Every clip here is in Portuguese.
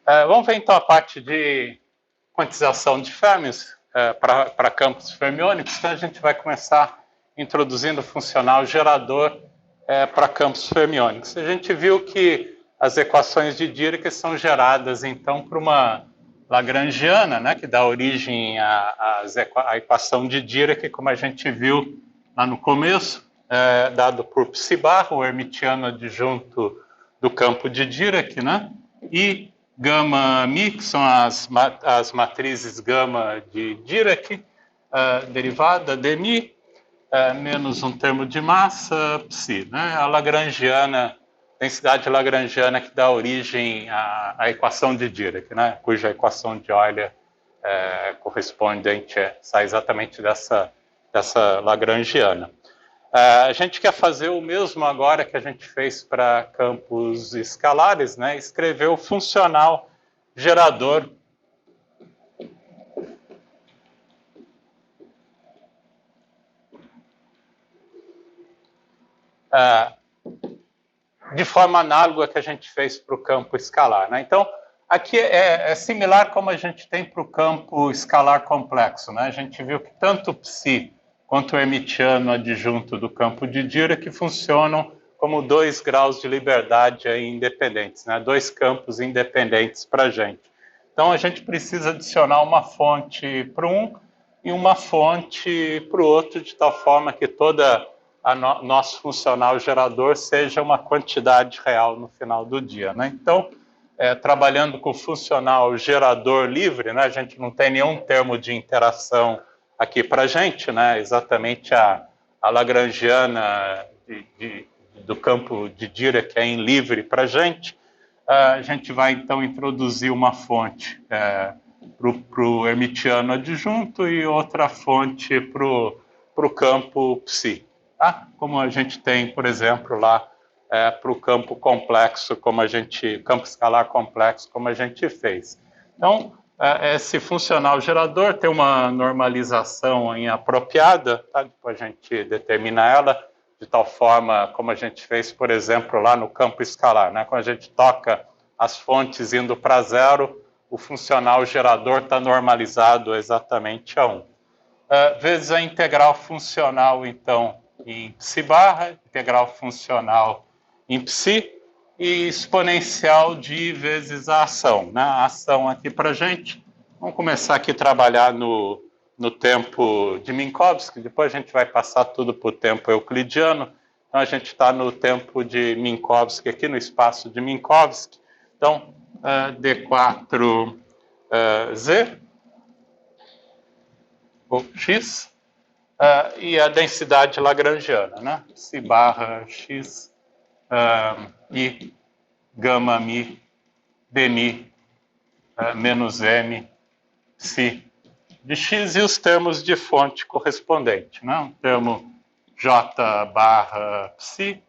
Vamos ver então a parte de quantização de fermions para campos fermiônicos. Então a gente vai começar introduzindo o funcional gerador para campos fermiônicos. A gente viu que as equações de Dirac são geradas então por uma lagrangiana, né, que dá origem à equação de Dirac, como a gente viu lá no começo, dado por psi barra, o hermitiano adjunto do campo de Dirac, né, e gama mi, que são as matrizes gama de Dirac, derivada de mi, menos um termo de massa, psi, né, a lagrangiana, densidade lagrangiana que dá origem à equação de Dirac, né, cuja equação de Euler correspondente sai exatamente dessa lagrangiana. A gente quer fazer o mesmo agora que a gente fez para campos escalares, né, escrever o funcional gerador de forma análoga que a gente fez para o campo escalar, né? Então, aqui é similar como a gente tem para o campo escalar complexo, né? A gente viu que tanto o psi quanto o hermitiano adjunto do campo de Dirac funcionam como 2 graus de liberdade independentes, né? 2 campos independentes para a gente. Então, a gente precisa adicionar uma fonte para um e uma fonte para o outro, de tal forma que toda nosso funcional gerador seja uma quantidade real no final do dia, né? Então, trabalhando com o funcional gerador livre, né, a gente não tem nenhum termo de interação aqui para a gente, né, exatamente a lagrangiana do campo de Dirac é em livre para a gente vai então introduzir uma fonte para o hermitiano adjunto e outra fonte para o campo psi. Tá? Como a gente tem, por exemplo, lá para o campo complexo, campo escalar complexo, como a gente fez. Então, esse funcional gerador tem uma normalização apropriada, tá? Depois a gente determina ela de tal forma como a gente fez, por exemplo, lá no campo escalar, né? Quando a gente toca as fontes indo para zero, o funcional gerador está normalizado exatamente a 1. Vezes a integral funcional, então, em psi barra, integral funcional em psi, e exponencial de vezes a ação, né? A ação aqui para a gente. Vamos começar aqui a trabalhar no tempo de Minkowski, depois a gente vai passar tudo para o tempo euclidiano. Então, a gente está no tempo de Minkowski aqui, no espaço de Minkowski. Então, D4Z, ou X, e a densidade lagrangiana, né? Psi barra X e gama mi dmi menos m psi de X e os termos de fonte correspondente, né? O termo J barra psi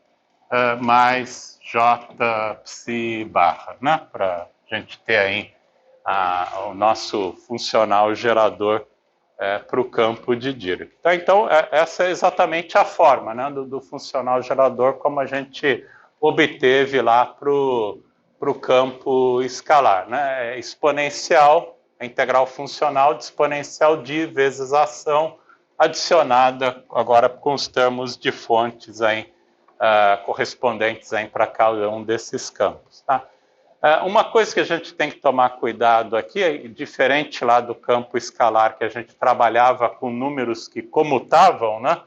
mais J psi barra, né? Para a gente ter aí o nosso funcional gerador para o campo de Dirac. Então, essa é exatamente a forma, né, do funcional gerador como a gente obteve lá para o campo escalar, né? Exponencial, a integral funcional de exponencial de vezes a ação adicionada agora com os termos de fontes aí, correspondentes para cada um desses campos. Tá? Uma coisa que a gente tem que tomar cuidado aqui, diferente lá do campo escalar, que a gente trabalhava com números que comutavam, né?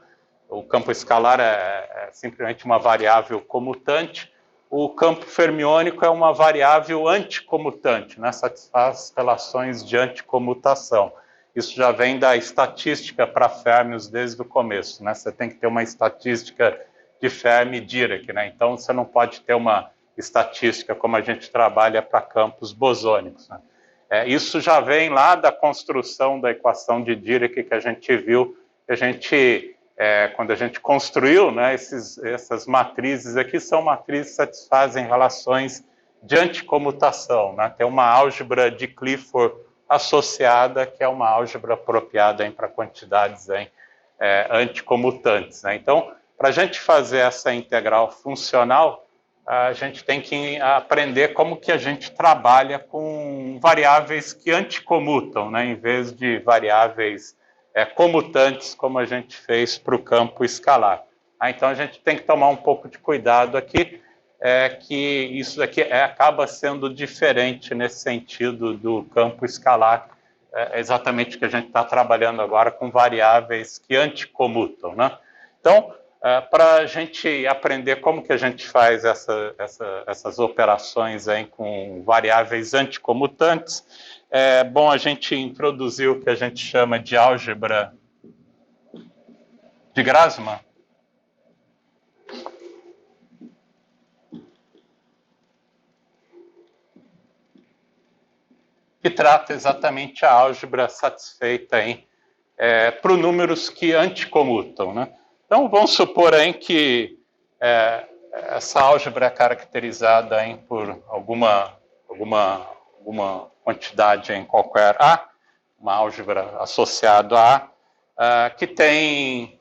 O campo escalar é simplesmente uma variável comutante, o campo fermiônico é uma variável anticomutante, né? Satisfaz relações de anticomutação. Isso já vem da estatística para Fermions desde o começo, né? Você tem que ter uma estatística de Fermi-Dirac, né? Então, você não pode ter uma estatística como a gente trabalha para campos bosônicos, né? Isso já vem lá da construção da equação de Dirac que a gente viu, que a gente, quando a gente construiu, né, essas matrizes aqui são matrizes que satisfazem relações de anticomutação, né? Tem uma álgebra de Clifford associada, que é uma álgebra apropriada para quantidades anticomutantes, né? Então, para a gente fazer essa integral funcional, a gente tem que aprender como que a gente trabalha com variáveis que anticomutam, né, em vez de variáveis comutantes, como a gente fez para o campo escalar. Então, a gente tem que tomar um pouco de cuidado aqui, que isso daqui acaba sendo diferente nesse sentido do campo escalar, exatamente o que a gente está trabalhando agora com variáveis que anticomutam, né? Então, para a gente aprender como que a gente faz essas operações aí com variáveis anticomutantes, é bom a gente introduzir o que a gente chama de álgebra de Grassmann. Que trata exatamente a álgebra satisfeita para números que anticomutam, né? Então, vamos supor aí que essa álgebra é caracterizada por alguma quantidade em qualquer A, uma álgebra associada a A, que tem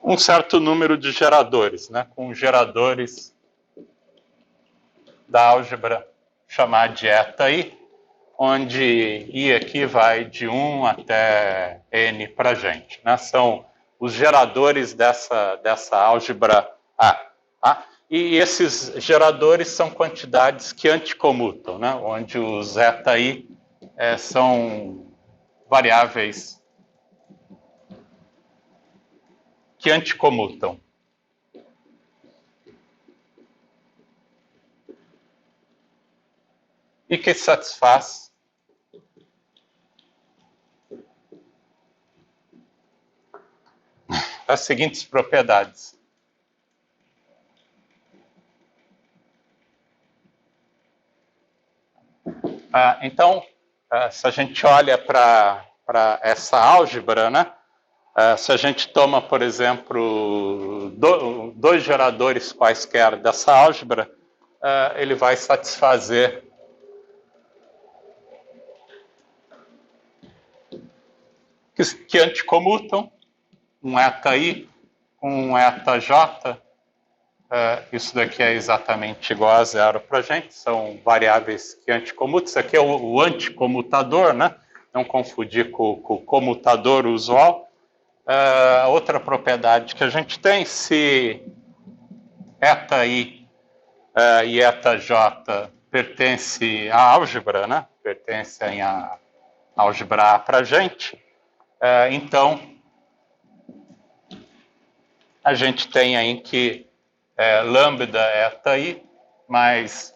um certo número de geradores, né? Com geradores da álgebra chamada de eta-i, onde i aqui vai de 1 até n para a gente, né? São os geradores dessa álgebra A. Tá? E esses geradores são quantidades que anticomutam, né? Onde os eta-i são variáveis que anticomutam. E que satisfaz as seguintes propriedades. Então, se a gente olha para essa álgebra, né? Se a gente toma, por exemplo, dois geradores quaisquer dessa álgebra, ele vai satisfazer que anticomutam um eta-i com um eta-j. Isso daqui é exatamente igual a zero para a gente, são variáveis que anticomutam. Isso aqui é o anticomutador, né? Não confundir com o comutador usual. Outra propriedade que a gente tem, se eta-i e eta-j pertencem à álgebra, né? Pertencem à álgebra A para a gente, então a gente tem aí que lambda eta-i mais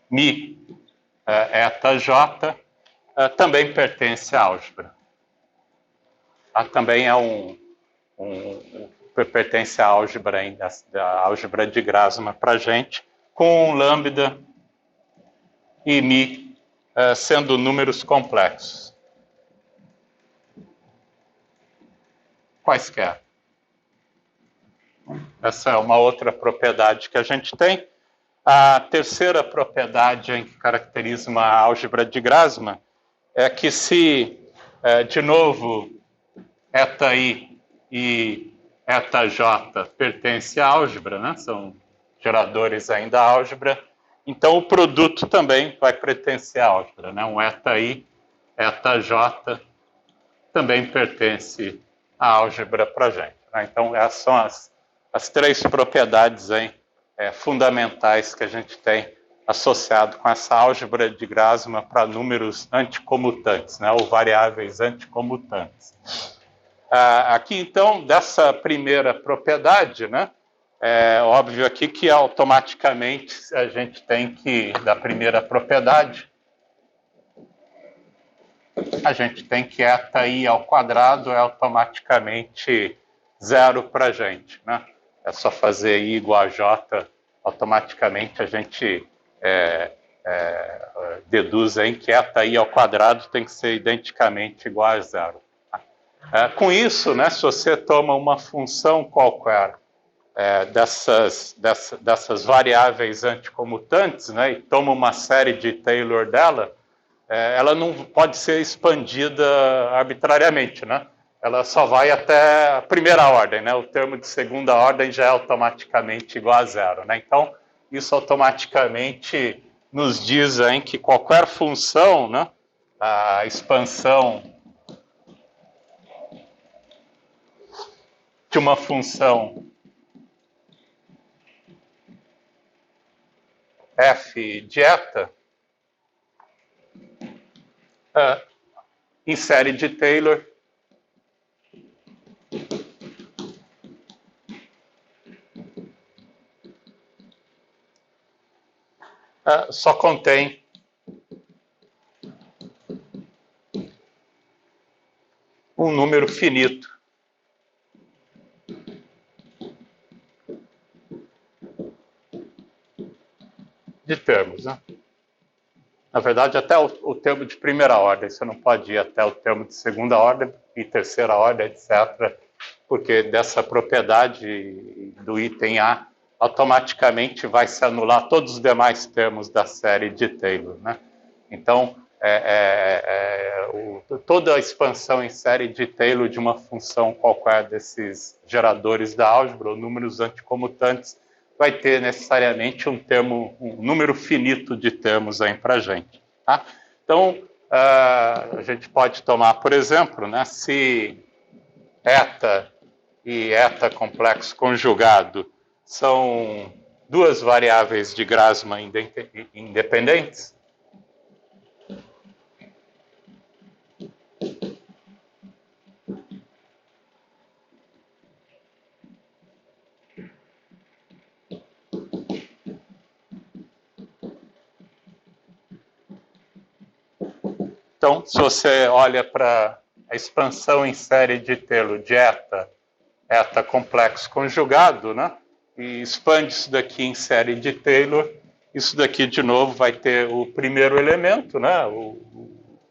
mi eta-j também pertence à álgebra. Também pertence à álgebra ainda, da álgebra de Grassmann para a gente, com lambda e mi sendo números complexos. Quaisquer. Essa é uma outra propriedade que a gente tem. A terceira propriedade que caracteriza uma álgebra de Grassmann é que se, de novo, eta-i e eta-j pertencem à álgebra, né? São geradores ainda da álgebra, então o produto também vai pertencer à álgebra, né? Um eta-i, eta-j também pertence à álgebra para a gente, né? Então, essas são as três propriedades aí, fundamentais que a gente tem associado com essa álgebra de Grassmann para números anticomutantes, né? Ou variáveis anticomutantes. Aqui, então, dessa primeira propriedade, né? É óbvio aqui que automaticamente a gente tem que, da primeira propriedade, a gente tem que eta-i ao quadrado é automaticamente zero para a gente, né? É só fazer i igual a j, automaticamente a gente deduz aí que eta-i ao quadrado tem que ser identicamente igual a zero. Com isso, né, se você toma uma função qualquer dessas variáveis anticomutantes, né, e toma uma série de Taylor dela, ela não pode ser expandida arbitrariamente, né? ela só vai até a primeira ordem, né? O termo de segunda ordem já é automaticamente igual a zero, né? Então, isso automaticamente nos diz aí que qualquer função, né? A expansão de uma função f de eta em série de Taylor só contém um número finito de termos, né? Na verdade, até o termo de primeira ordem, você não pode ir até o termo de segunda ordem e terceira ordem, etc., porque dessa propriedade do item A automaticamente vai se anular todos os demais termos da série de Taylor, né? Então, toda a expansão em série de Taylor de uma função qualquer desses geradores da álgebra, ou números anticomutantes, vai ter necessariamente um número finito de termos aí para a gente. Tá? Então, a gente pode tomar, por exemplo, né, se eta e eta complexo conjugado são duas variáveis de Grassmann independentes, então, se você olha para a expansão em série de Taylor de eta complexo conjugado, né? E expande isso daqui em série de Taylor, isso daqui de novo vai ter o primeiro elemento, né? O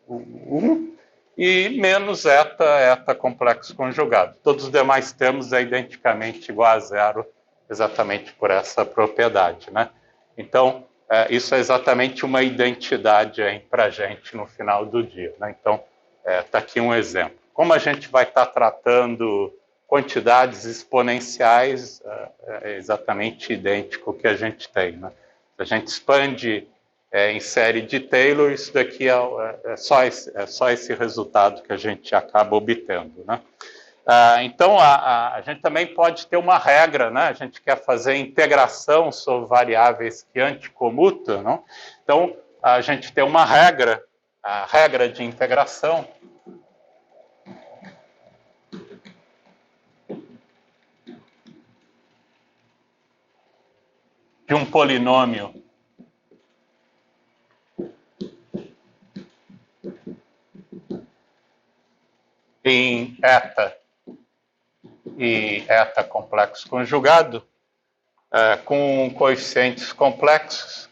1, e menos eta complexo conjugado. Todos os demais termos é identicamente igual a zero, exatamente por essa propriedade, né? Então, isso é exatamente uma identidade para a gente no final do dia, né? Então, está aqui um exemplo. Como a gente vai estar tratando quantidades exponenciais, é exatamente idêntico ao que a gente tem, né? Se a gente expande em série de Taylor, isso daqui é só esse resultado que a gente acaba obtendo, né? Então, a gente também pode ter uma regra, né? A gente quer fazer integração sobre variáveis que anticomutam, não? Então, a gente tem uma regra, a regra de integração, de um polinômio em eta e eta complexo conjugado, com coeficientes complexos,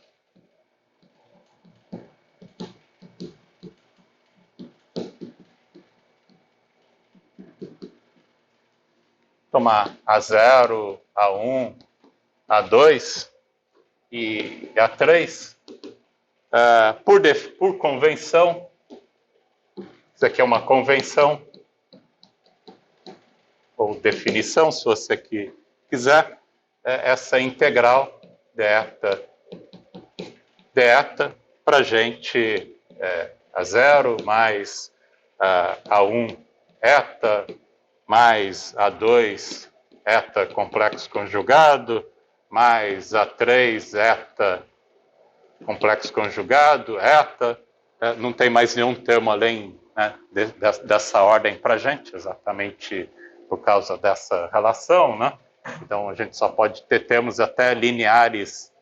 tomar A0, A1, A2 e A3, por convenção, isso aqui é uma convenção, ou definição, se você quiser, essa integral deta para a gente A0 mais A1 eta mais A2 eta complexo conjugado mais A3 eta complexo conjugado, eta, não tem mais nenhum termo além, né, dessa ordem para a gente, exatamente por causa dessa relação, né? Então, a gente só pode ter termos até lineares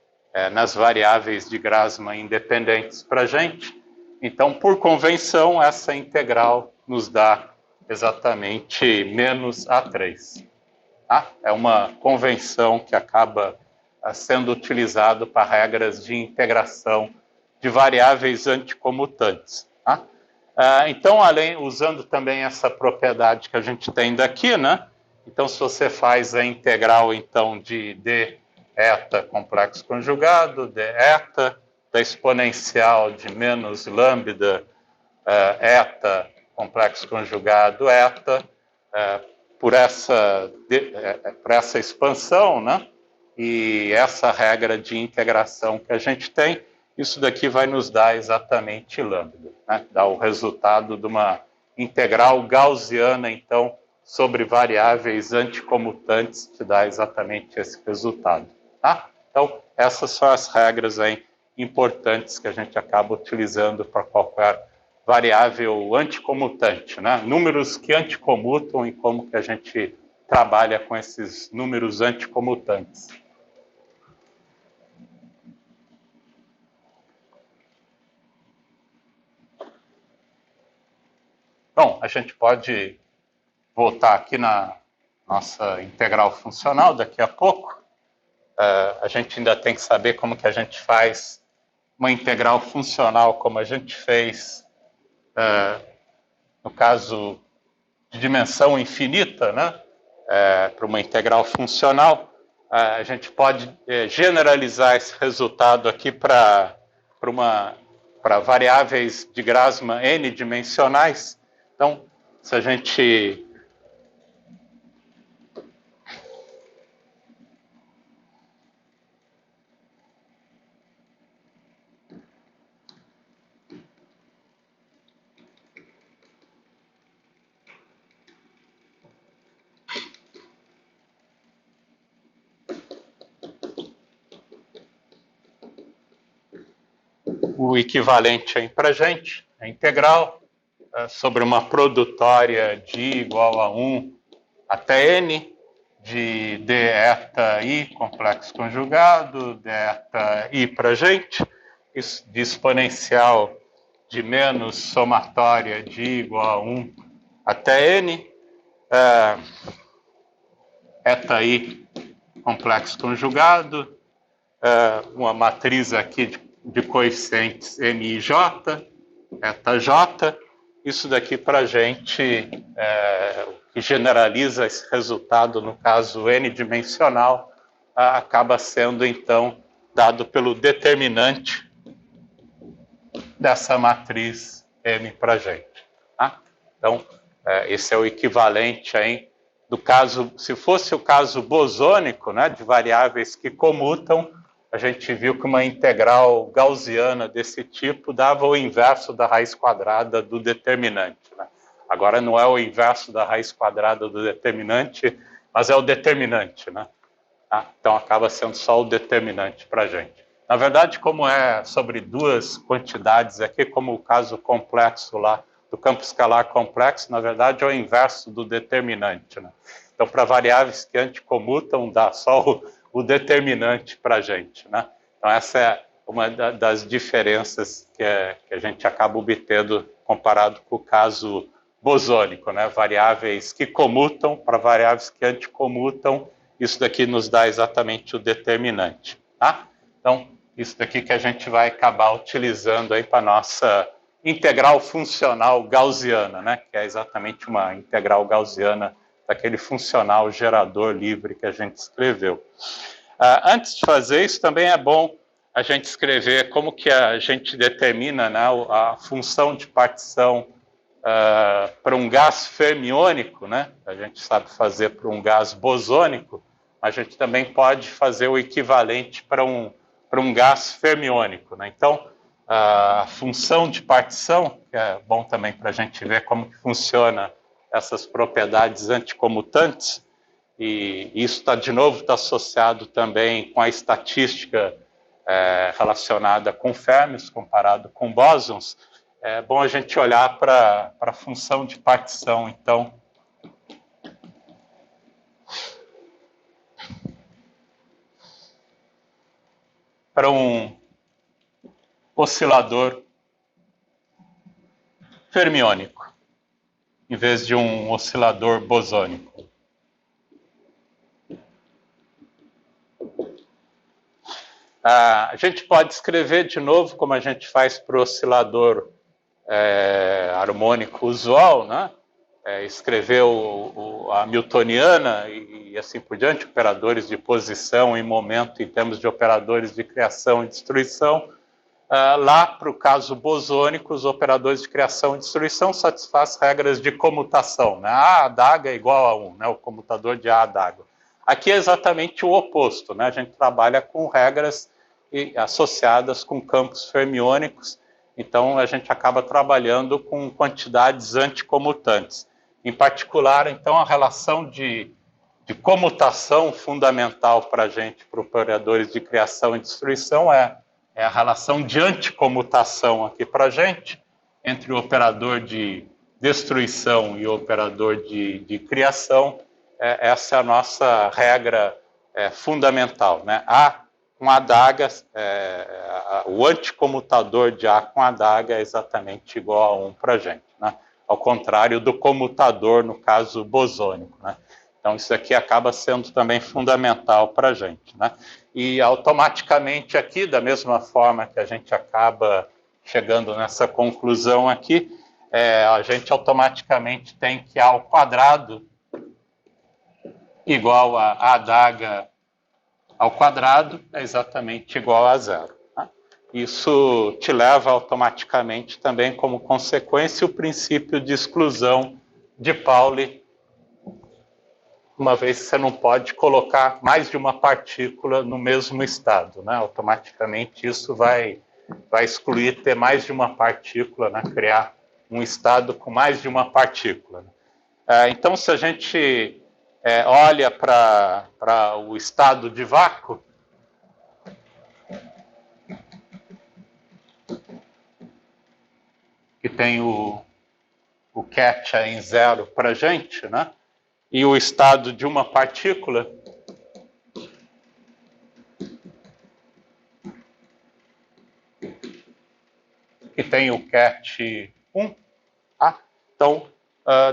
nas variáveis de Grassmann independentes para a gente. Então, por convenção, essa integral nos dá exatamente menos A3. Tá? É uma convenção que acaba sendo utilizado para regras de integração de variáveis anticomutantes. Tá? Então, usando também essa propriedade que a gente tem daqui, né? Então, se você faz a integral, então, de d eta complexo conjugado, d eta, da exponencial de menos lambda eta complexo conjugado eta, por essa expansão, né? E essa regra de integração que a gente tem, isso daqui vai nos dar exatamente lambda, né? Dá o resultado de uma integral gaussiana, então, sobre variáveis anticomutantes, te dá exatamente esse resultado, tá? Então, essas são as regras aí importantes que a gente acaba utilizando para qualquer variável anticomutante, né? Números que anticomutam e como que a gente trabalha com esses números anticomutantes. Bom, a gente pode voltar aqui na nossa integral funcional daqui a pouco. A gente ainda tem que saber como que a gente faz uma integral funcional, como a gente fez no caso de dimensão infinita, né? Para uma integral funcional, a gente pode generalizar esse resultado aqui para variáveis de Grassmann n-dimensionais. Então, se a gente o equivalente aí para a gente, a integral, sobre uma produtória de igual a 1 até n, de d eta i complexo conjugado, d eta i para a gente, isso de exponencial de menos somatória de igual a 1 até n, eta i complexo conjugado, uma matriz aqui de coeficientes m e j, eta j, isso daqui para a gente, que generaliza esse resultado, no caso n-dimensional, acaba sendo, então, dado pelo determinante dessa matriz M para a gente. Tá? Então, esse é o equivalente aí do caso, se fosse o caso bosônico, né, de variáveis que comutam, a gente viu que uma integral gaussiana desse tipo dava o inverso da raiz quadrada do determinante. Né? Agora não é o inverso da raiz quadrada do determinante, mas é o determinante. Né? Então acaba sendo só o determinante para a gente. Na verdade, como é sobre duas quantidades aqui, como o caso complexo lá, do campo escalar complexo, na verdade é o inverso do determinante. Né? Então, para variáveis que anticomutam, dá só o determinante para a gente. Né? Então, essa é uma das diferenças que a gente acaba obtendo comparado com o caso bosônico, né? Variáveis que comutam para variáveis que anticomutam, isso daqui nos dá exatamente o determinante. Tá? Então, isso daqui que a gente vai acabar utilizando aí para a nossa integral funcional gaussiana, né? Que é exatamente uma integral gaussiana daquele funcional gerador livre que a gente escreveu. Antes de fazer isso, também é bom a gente escrever como que a gente determina, né, a função de partição para um gás fermiônico, né? A gente sabe fazer para um gás bosônico, a gente também pode fazer o equivalente para um gás fermiônico, né? Então, a função de partição, que é bom também para a gente ver como que funciona essas propriedades anticomutantes, e isso de novo está associado também com a estatística relacionada com férmions, comparado com bósons. É bom a gente olhar para a função de partição, então. Para um oscilador fermiônico, em vez de um oscilador bosônico. A gente pode escrever de novo, como a gente faz para o oscilador harmônico usual, né? Escrever a Hamiltoniana e assim por diante, operadores de posição e momento em termos de operadores de criação e destruição. Lá, para o caso bosônico, os operadores de criação e destruição satisfazem regras de comutação, né? A adaga é igual a 1, né? O comutador de A adaga. Aqui é exatamente o oposto, né? A gente trabalha com regras associadas com campos fermiônicos, então a gente acaba trabalhando com quantidades anticomutantes. Em particular, então, a relação de comutação fundamental para a gente, para operadores de criação e destruição, é a relação de anticomutação aqui para a gente, entre o operador de destruição e o operador de criação. Essa é a nossa regra fundamental, né? A com adaga, o anticomutador de A com adaga é exatamente igual a 1 para a gente, né? Ao contrário do comutador, no caso bosônico, né? Então, isso aqui acaba sendo também fundamental para a gente, né? E automaticamente aqui, da mesma forma que a gente acaba chegando nessa conclusão aqui, a gente automaticamente tem que A ao quadrado igual a adaga ao quadrado é exatamente igual a 0. Tá? Isso te leva automaticamente também como consequência o princípio de exclusão de Pauli, uma vez que você não pode colocar mais de uma partícula no mesmo estado, né? Automaticamente isso vai excluir ter mais de uma partícula, né? Criar um estado com mais de uma partícula. Então, se a gente olha para o estado de vácuo, que tem o ket em 0 para a gente, né? E o estado de uma partícula, que tem o ket 1. Tá? Então,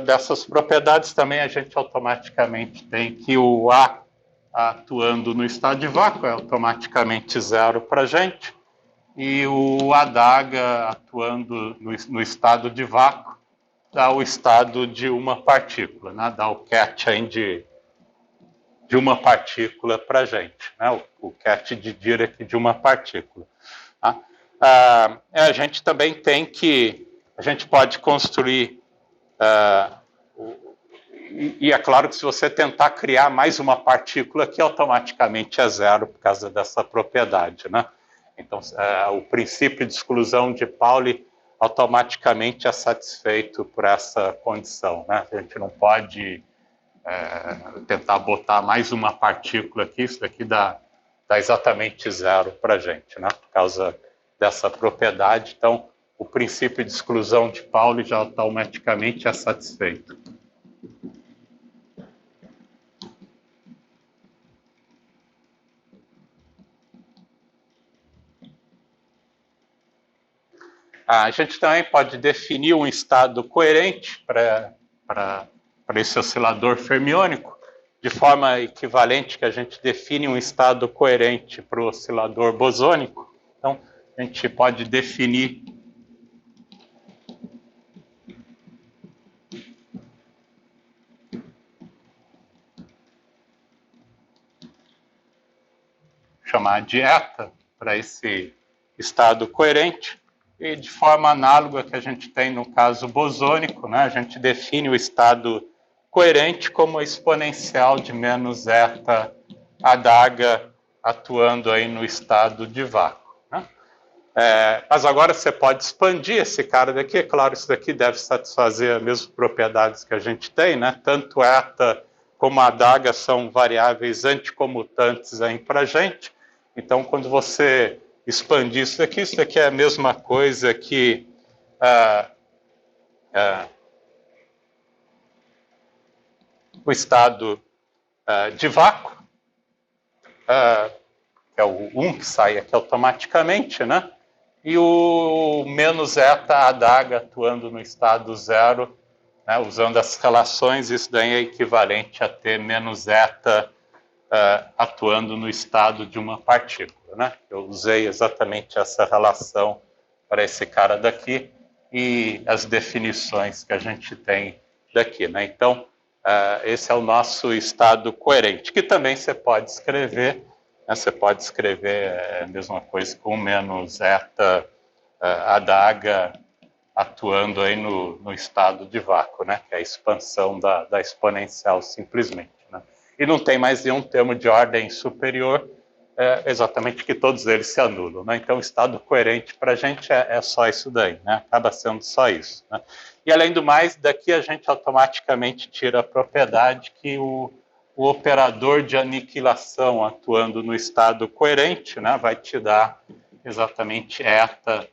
dessas propriedades também a gente automaticamente tem que o A atuando no estado de vácuo é automaticamente 0 para a gente, e o adaga atuando no estado de vácuo dá o estado de uma partícula, né? Dá o ket de uma partícula para a gente, né? O ket de Dirac de uma partícula. Tá? A gente também tem que, a gente pode construir, e é claro que se você tentar criar mais uma partícula que automaticamente é 0 por causa dessa propriedade, né? Então, o princípio de exclusão de Pauli automaticamente é satisfeito por essa condição, né? A gente não pode tentar botar mais uma partícula aqui, isso daqui dá exatamente 0 para a gente, né? Por causa dessa propriedade. Então, o princípio de exclusão de Pauli já automaticamente é satisfeito. A gente também pode definir um estado coerente para esse oscilador fermiônico, de forma equivalente que a gente define um estado coerente para o oscilador bosônico. Então, a gente pode definir chamar de eta para esse estado coerente. E de forma análoga que a gente tem no caso bosônico, né, a gente define o estado coerente como exponencial de menos eta adaga atuando aí no estado de vácuo. Né? Mas agora você pode expandir esse cara daqui, é claro, isso daqui deve satisfazer as mesmas propriedades que a gente tem, né? Tanto eta como adaga são variáveis anticomutantes aí para a gente, então quando você expandir isso aqui é a mesma coisa que o estado de vácuo, que é o 1 que sai aqui automaticamente, né? E o menos eta adaga atuando no estado 0, né? Usando as relações, isso daí é equivalente a ter menos eta atuando no estado de uma partícula. Né? Eu usei exatamente essa relação para esse cara daqui e as definições que a gente tem daqui. Né? Então, esse é o nosso estado coerente, que também você pode escrever né? Você pode escrever a mesma coisa com menos eta adaga atuando aí no estado de vácuo, né? Que é a expansão da exponencial simplesmente, né? E não tem mais nenhum termo de ordem superior, exatamente que todos eles se anulam, né? Então, o estado coerente para a gente é só isso daí, né? Acaba sendo só isso, né? E, além do mais, daqui a gente automaticamente tira a propriedade que o operador de aniquilação atuando no estado coerente, né, vai te dar exatamente eta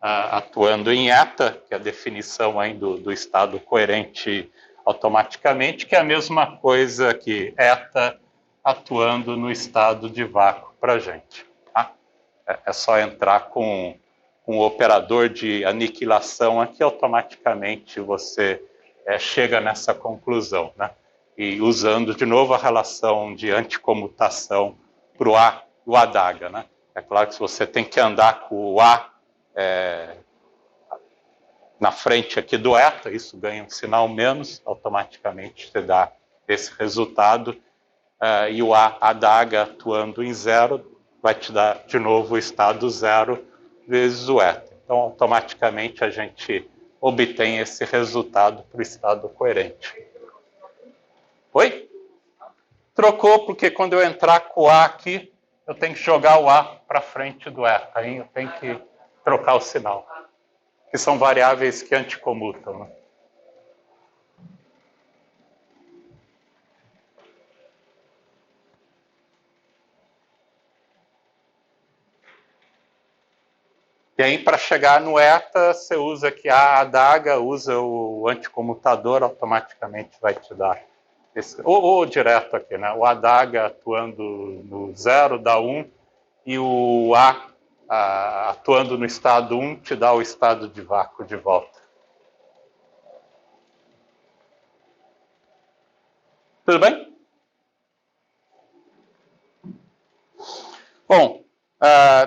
atuando em eta, que é a definição aí do estado coerente automaticamente, que é a mesma coisa que eta atuando no estado de vácuo para a gente. Tá? É só entrar com o operador de aniquilação aqui, automaticamente você chega nessa conclusão, né? E usando de novo a relação de anticomutação para o adaga, né? É claro que se você tem que andar com o A na frente aqui do eta, isso ganha um sinal menos, automaticamente te dá esse resultado, e o A adaga atuando em zero vai te dar de novo o estado zero vezes o eta. Então, automaticamente a gente obtém esse resultado para o estado coerente. Oi? Trocou, porque quando eu entrar com o A aqui, eu tenho que jogar o A para frente do eta. Aí eu tenho que trocar o sinal. Que são variáveis que anticomutam, né? E aí, para chegar no eta, você usa aqui a adaga, usa o anticomutador, automaticamente vai te dar esse, ou direto aqui, né? O adaga atuando no 0 dá 1, e o A atuando no estado 1 te dá o estado de vácuo de volta. Tudo bem? Bom,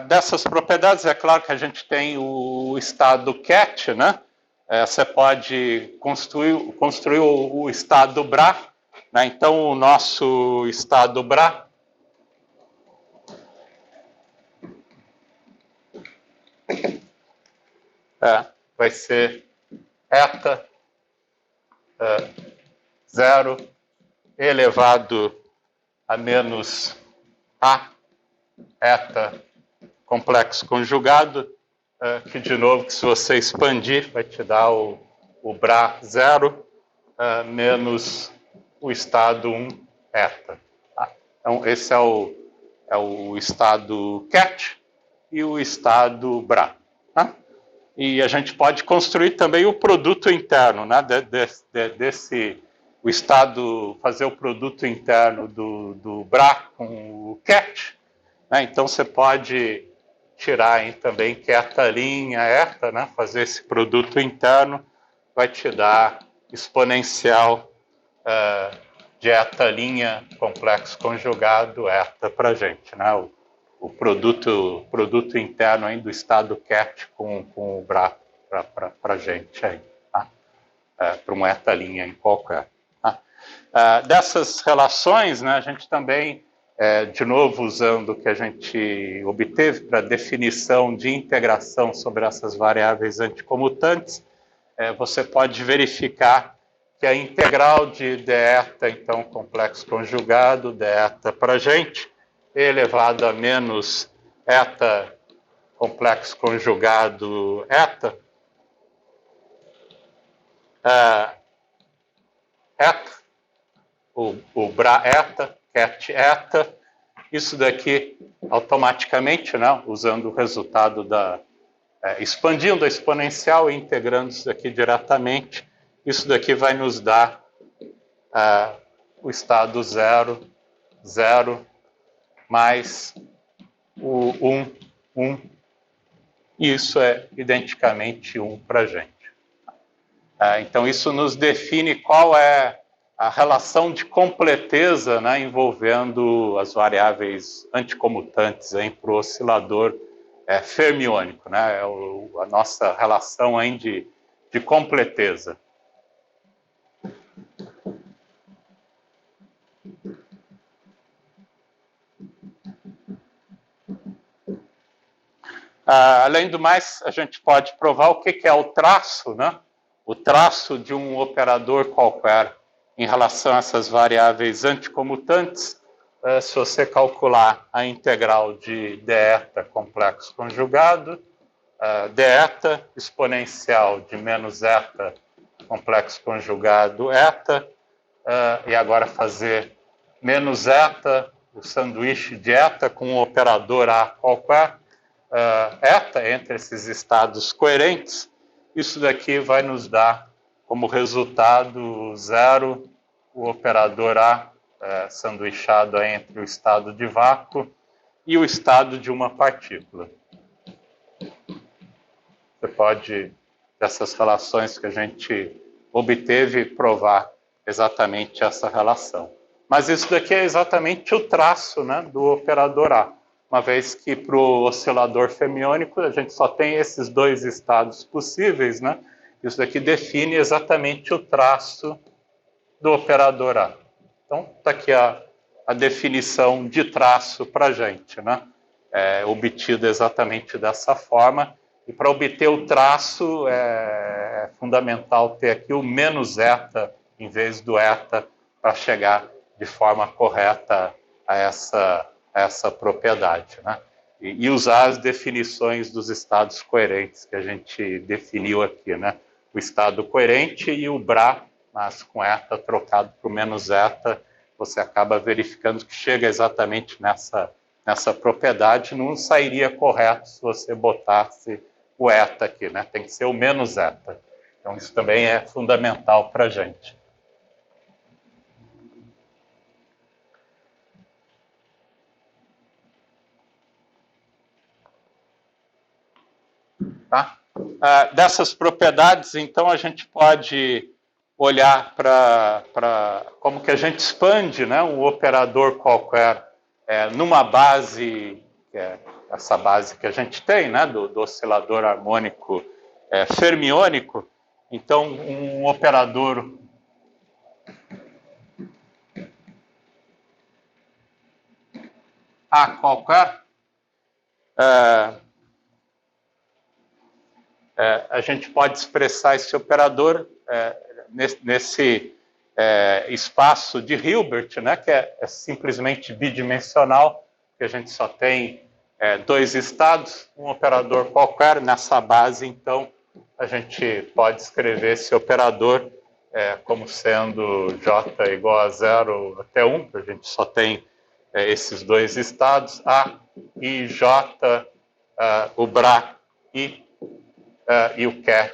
dessas propriedades, é claro que a gente tem o estado ket, né? Você pode construir o estado Bra, né? Então, o nosso estado Bra vai ser eta 0 elevado a menos A eta complexo conjugado, que de novo, que se você expandir, vai te dar o Bra 0 menos o estado 1 eta. Tá? Então, esse é o estado ket e o estado Bra. Tá? E a gente pode construir também o produto interno, né? O estado, fazer o produto interno do Bra com o ket. Né? Então, você pode tirar aí também ket linha eta, né? Fazer esse produto interno, vai te dar exponencial de eta linha complexo conjugado eta para a gente, né? O produto interno aí do estado ket com o Bra para a gente aí, tá? Para uma eta linha em qualquer. Tá? Dessas relações, né, a gente também, de novo, usando o que a gente obteve para definição de integração sobre essas variáveis anticomutantes, você pode verificar que a integral de deta, então, complexo conjugado, deta para a gente, elevado a menos eta complexo conjugado eta, eta, o Bra eta, ket eta, isso daqui automaticamente, né, usando o resultado expandindo a exponencial e integrando isso daqui diretamente, isso daqui vai nos dar o estado 0, 0, mais o 1, 1, e isso é identicamente 1 para a gente. Então, isso nos define qual é a relação de completeza, né, envolvendo as variáveis anticomutantes para o oscilador fermiônico, né, a nossa relação aí de completeza. Além do mais, a gente pode provar o que é o traço, né? O traço de um operador qualquer em relação a essas variáveis anticomutantes. Se você calcular a integral de deta complexo conjugado, deta exponencial de menos eta complexo conjugado eta, e agora fazer menos eta, o sanduíche de eta com um operador A qualquer, eta entre esses estados coerentes, isso daqui vai nos dar como resultado zero o operador A sanduichado entre o estado de vácuo e o estado de uma partícula. Você pode, dessas relações que a gente obteve, provar exatamente essa relação. Mas isso daqui é exatamente o traço, né, do operador A. Uma vez que para o oscilador fermiônico a gente só tem esses dois estados possíveis, né? Isso daqui define exatamente o traço do operador A. Então, está aqui a definição de traço para a gente, né? Obtida exatamente dessa forma. E para obter o traço, é fundamental ter aqui o menos eta em vez do eta para chegar de forma correta a essa propriedade, né? E usar as definições dos estados coerentes que a gente definiu aqui, né? O estado coerente e o Bra, mas com eta trocado por menos eta, você acaba verificando que chega exatamente nessa propriedade. Não sairia correto se você botasse o eta aqui, né? Tem que ser o menos eta. Então, isso também é fundamental para a gente. Tá? Dessas propriedades, então, a gente pode olhar para como que a gente expande, né, um operador qualquer numa base, que é essa base que a gente tem, né, do oscilador harmônico fermiônico. Então, um operador A qualquer, a gente pode expressar esse operador nesse espaço de Hilbert, né, que é simplesmente bidimensional, que a gente só tem dois estados, um operador qualquer nessa base. Então, a gente pode escrever esse operador como sendo J igual a 0 até 1, que a gente só tem esses dois estados, A e J, o Bra I, e o cat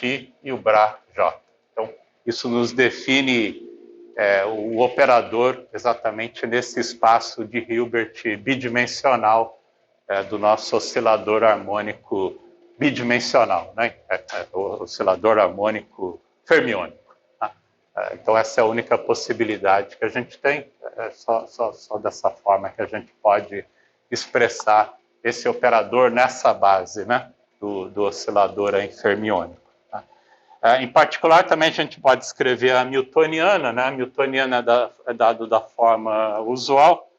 I e o Bra J. Então, isso nos define o operador exatamente nesse espaço de Hilbert bidimensional do nosso oscilador harmônico bidimensional, né? O oscilador harmônico fermiônico. Tá? Então, essa é a única possibilidade que a gente tem, só dessa forma que a gente pode expressar esse operador nessa base, né? Do oscilador fermiônico. Tá? Em particular, também a gente pode escrever a newtoniana, né? A newtoniana é dado da forma usual,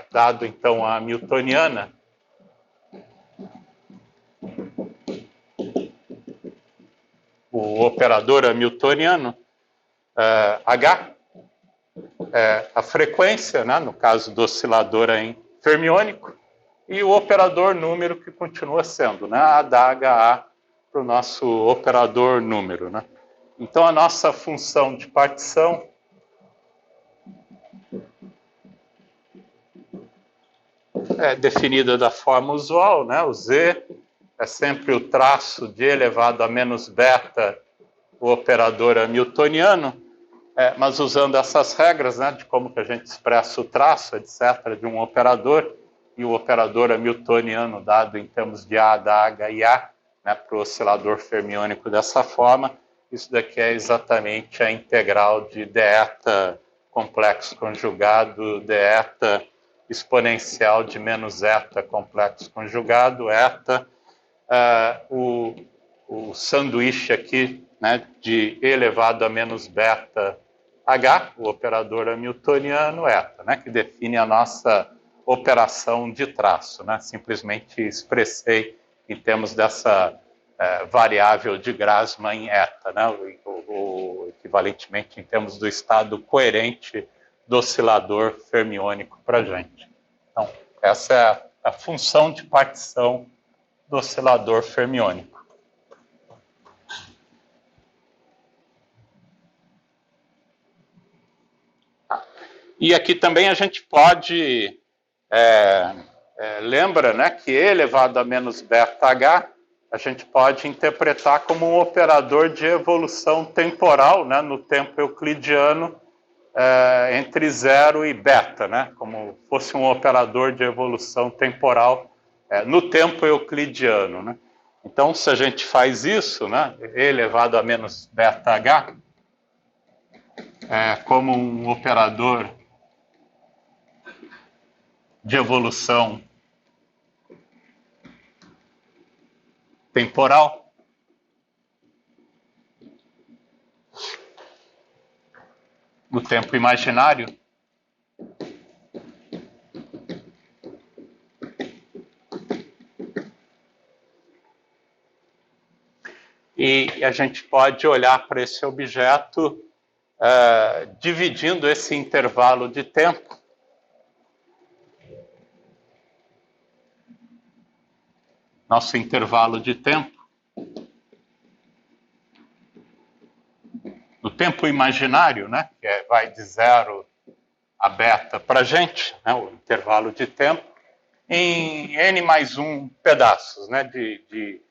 dado então a newtoniana, o operador hamiltoniano, H, a frequência, né? No caso do oscilador fermiônico, e o operador número que continua sendo, né? A da HA para o nosso operador número, né? Então, a nossa função de partição é definida da forma usual, né? O Z é sempre o traço de elevado a menos beta, o operador hamiltoniano, mas usando essas regras, né? De como que a gente expressa o traço, etc., de um operador, e o operador hamiltoniano dado em termos de A, da H e A, né, para o oscilador fermiônico dessa forma. Isso daqui é exatamente a integral de deta complexo conjugado, deta exponencial de menos eta complexo conjugado, eta, o sanduíche aqui, né, de E elevado a menos beta H, o operador hamiltoniano, eta, né, que define a nossa operação de traço, né? Simplesmente expressei em termos dessa variável de Grassmann em eta, né? O equivalentemente em termos do estado coerente do oscilador fermiônico para a gente. Então, essa é a função de partição do oscilador fermiônico. E aqui também a gente pode, lembra, né, que E elevado a menos beta H, a gente pode interpretar como um operador de evolução temporal, né, no tempo euclidiano, entre zero e beta, né, como fosse um operador de evolução temporal no tempo euclidiano, né. Então, se a gente faz isso, né, E elevado a menos beta H, como um operador de evolução temporal, no tempo imaginário, e a gente pode olhar para esse objeto dividindo esse intervalo de tempo nosso intervalo de tempo no tempo imaginário, né, que vai de zero a beta para a gente, né, o intervalo de tempo, em n mais 1 pedaços, né, de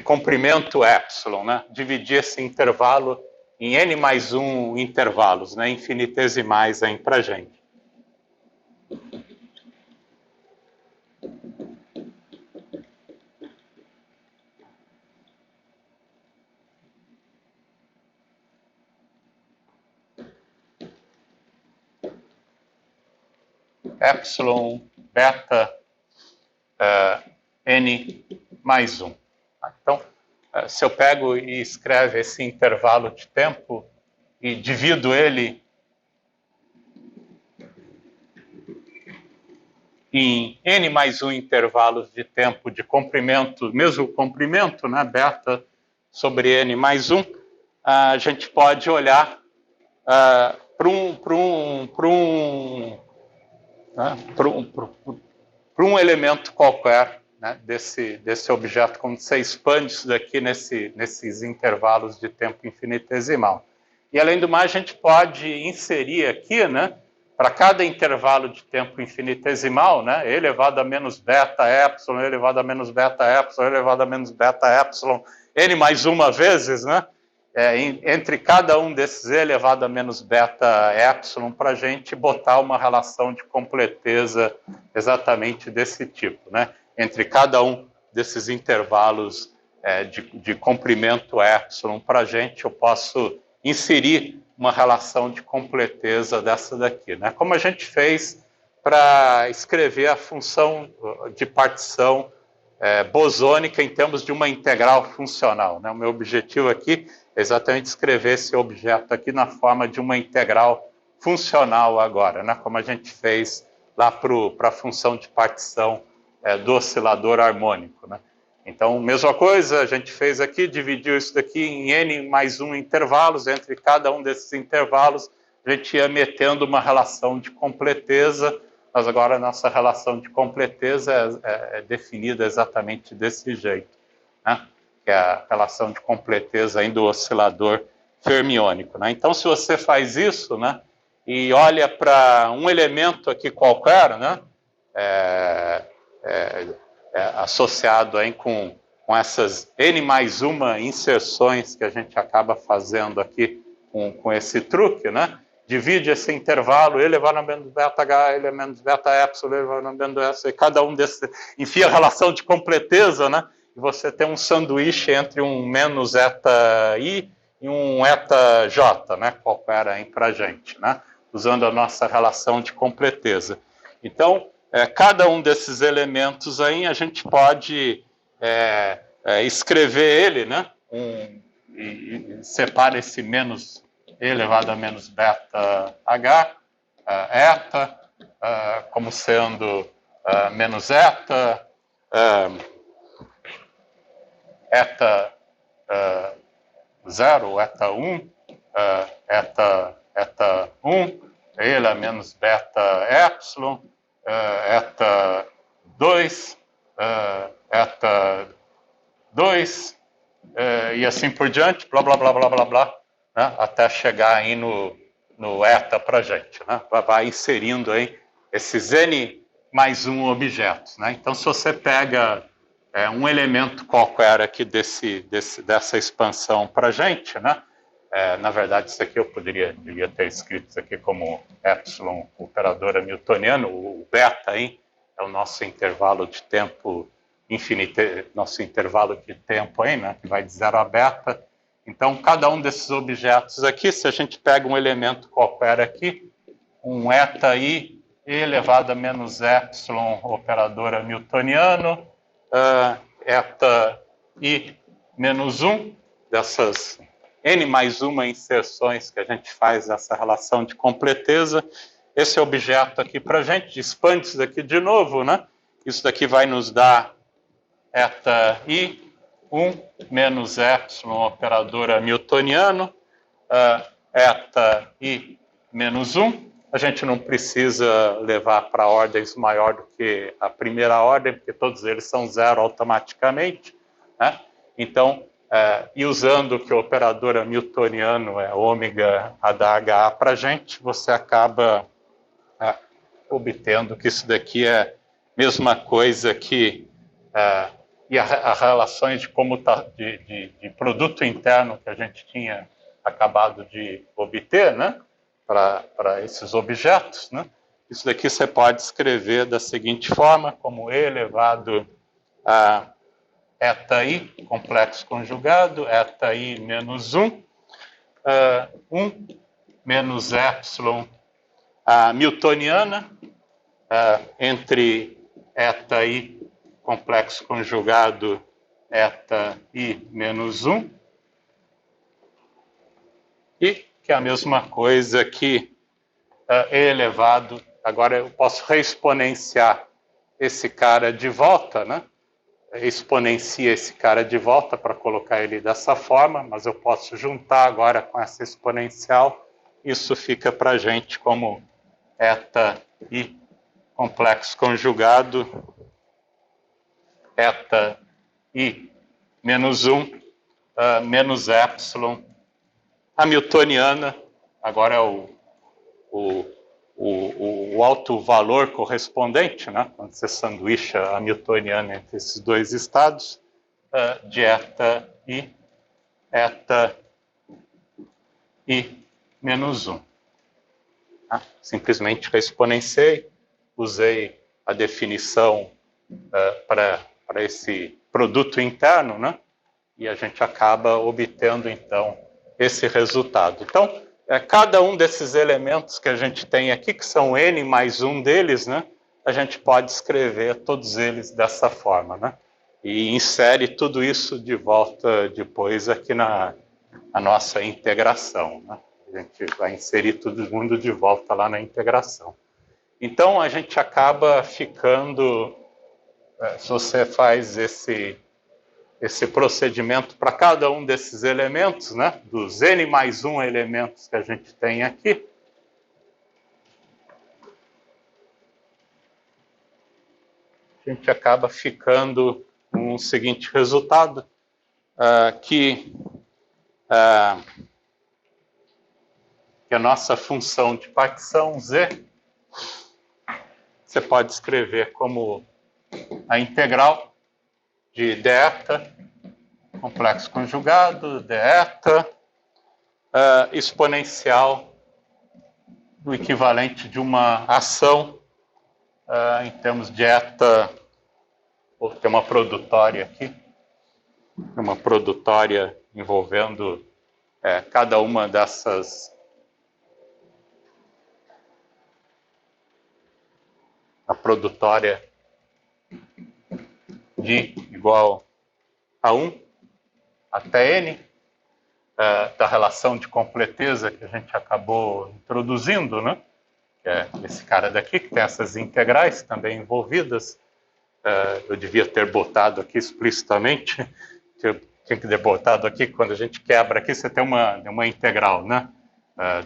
comprimento epsilon, né, dividir esse intervalo em n mais 1 intervalos, né, infinitesimais aí para a gente. Epsilon, beta, n mais 1. Então, se eu pego e escrevo esse intervalo de tempo e divido ele em n mais 1 intervalos de tempo de comprimento, mesmo comprimento, né, beta sobre n mais 1, a gente pode olhar para um elemento qualquer, né, desse objeto, quando você expande isso daqui nesses intervalos de tempo infinitesimal. E, além do mais, a gente pode inserir aqui, né, para cada intervalo de tempo infinitesimal, né, E elevado a menos beta epsilon, E elevado a menos beta epsilon, E elevado a menos beta epsilon, n mais uma vezes, né, entre cada um desses E elevado a menos beta epsilon, para a gente botar uma relação de completeza exatamente desse tipo, né? Entre cada um desses intervalos de comprimento epsilon, para a gente, eu posso inserir uma relação de completeza dessa daqui, né? Como a gente fez para escrever a função de partição bosônica em termos de uma integral funcional, né? O meu objetivo aqui é exatamente escrever esse objeto aqui na forma de uma integral funcional agora, né? Como a gente fez lá para a função de partição do oscilador harmônico, né? Então, mesma coisa, a gente fez aqui, dividiu isso daqui em n mais 1 intervalos, entre cada um desses intervalos, a gente ia metendo uma relação de completeza, mas agora a nossa relação de completeza é definida exatamente desse jeito, né? Que é a relação de completeza aí do oscilador fermiônico, né? Então, se você faz isso, né, e olha para um elemento aqui qualquer, né, associado aí com essas n mais uma inserções que a gente acaba fazendo aqui com esse truque, né? Divide esse intervalo, E elevado a menos beta H, ele é menos beta epsilon, E elevado a menos epsilon, e cada um desses enfia a relação de completeza, né? E você tem um sanduíche entre um menos eta I e um eta J, né? Qualquer aí para a gente, né? Usando a nossa relação de completeza. Então, cada um desses elementos aí, a gente pode escrever ele, né? E separa esse menos E elevado a menos beta H, eta, como sendo menos eta, eta 0, eta 1, eta 1, ele menos beta epsilon, eta 2, eta 2, e assim por diante, blá, blá, blá, blá, blá, blá, né, até chegar aí no eta para a gente. Né? Vai inserindo aí esses n mais 1 objetos. Né? Então, se você pega um elemento qualquer aqui dessa expansão para a gente, né? Na verdade, isso aqui eu devia ter escrito isso aqui como epsilon operador hamiltoniano, o beta aí é o nosso intervalo de tempo infinito, nosso intervalo de tempo aí, né? Que vai de 0 a beta. Então, cada um desses objetos aqui, se a gente pega um elemento qualquer aqui, um eta i elevado a menos epsilon operador hamiltoniano, eta i menos 1, dessas n mais uma inserções que a gente faz nessa relação de completeza. Esse objeto aqui para a gente, expande isso daqui de novo, né? Isso daqui vai nos dar eta i 1 menos epsilon operador hamiltoniano, eta i menos 1. A gente não precisa levar para ordens maior do que a primeira ordem, porque todos eles são zero automaticamente. Né? Então, e usando que o operador hamiltoniano é ômega a da HA para a gente, você acaba obtendo que isso daqui é a mesma coisa que... e as relações de, de produto interno que a gente tinha acabado de obter, né? Para esses objetos, né? Isso daqui você pode escrever da seguinte forma, como E elevado a eta i, complexo conjugado, eta i menos 1, 1 menos epsilon hamiltoniana, entre eta i, complexo conjugado, eta i menos 1, e que é a mesma coisa que e elevado, agora eu posso reexponenciar esse cara de volta, né? Exponencia esse cara de volta para colocar ele dessa forma, mas eu posso juntar agora com essa exponencial, isso fica para a gente como eta i complexo conjugado, eta i menos 1, menos epsilon hamiltoniana, agora é o alto valor correspondente, né? Quando você sanduícha a hamiltoniana entre esses dois estados, de eta i menos 1. Simplesmente exponenciei, usei a definição para esse produto interno, né? E a gente acaba obtendo, então, esse resultado. Então, cada um desses elementos que a gente tem aqui, que são n mais um deles, né? A gente pode escrever todos eles dessa forma, né? E insere tudo isso de volta depois aqui na nossa integração, né? A gente vai inserir todo mundo de volta lá na integração. Então, a gente acaba ficando, se você faz esse procedimento para cada um desses elementos, né, dos n mais 1 elementos que a gente tem aqui, a gente acaba ficando com o seguinte resultado, que a nossa função de partição z, você pode escrever como a integral de deta, complexo conjugado, deta, exponencial do equivalente de uma ação em termos de eta, tem uma produtória aqui, uma produtória envolvendo cada uma dessas, a produtória de igual a 1 até n, da relação de completeza que a gente acabou introduzindo, né? que é esse cara daqui, que tem essas integrais também envolvidas. Eu devia ter botado aqui explicitamente, que eu tinha que ter botado aqui, quando a gente quebra aqui, você tem uma integral, né?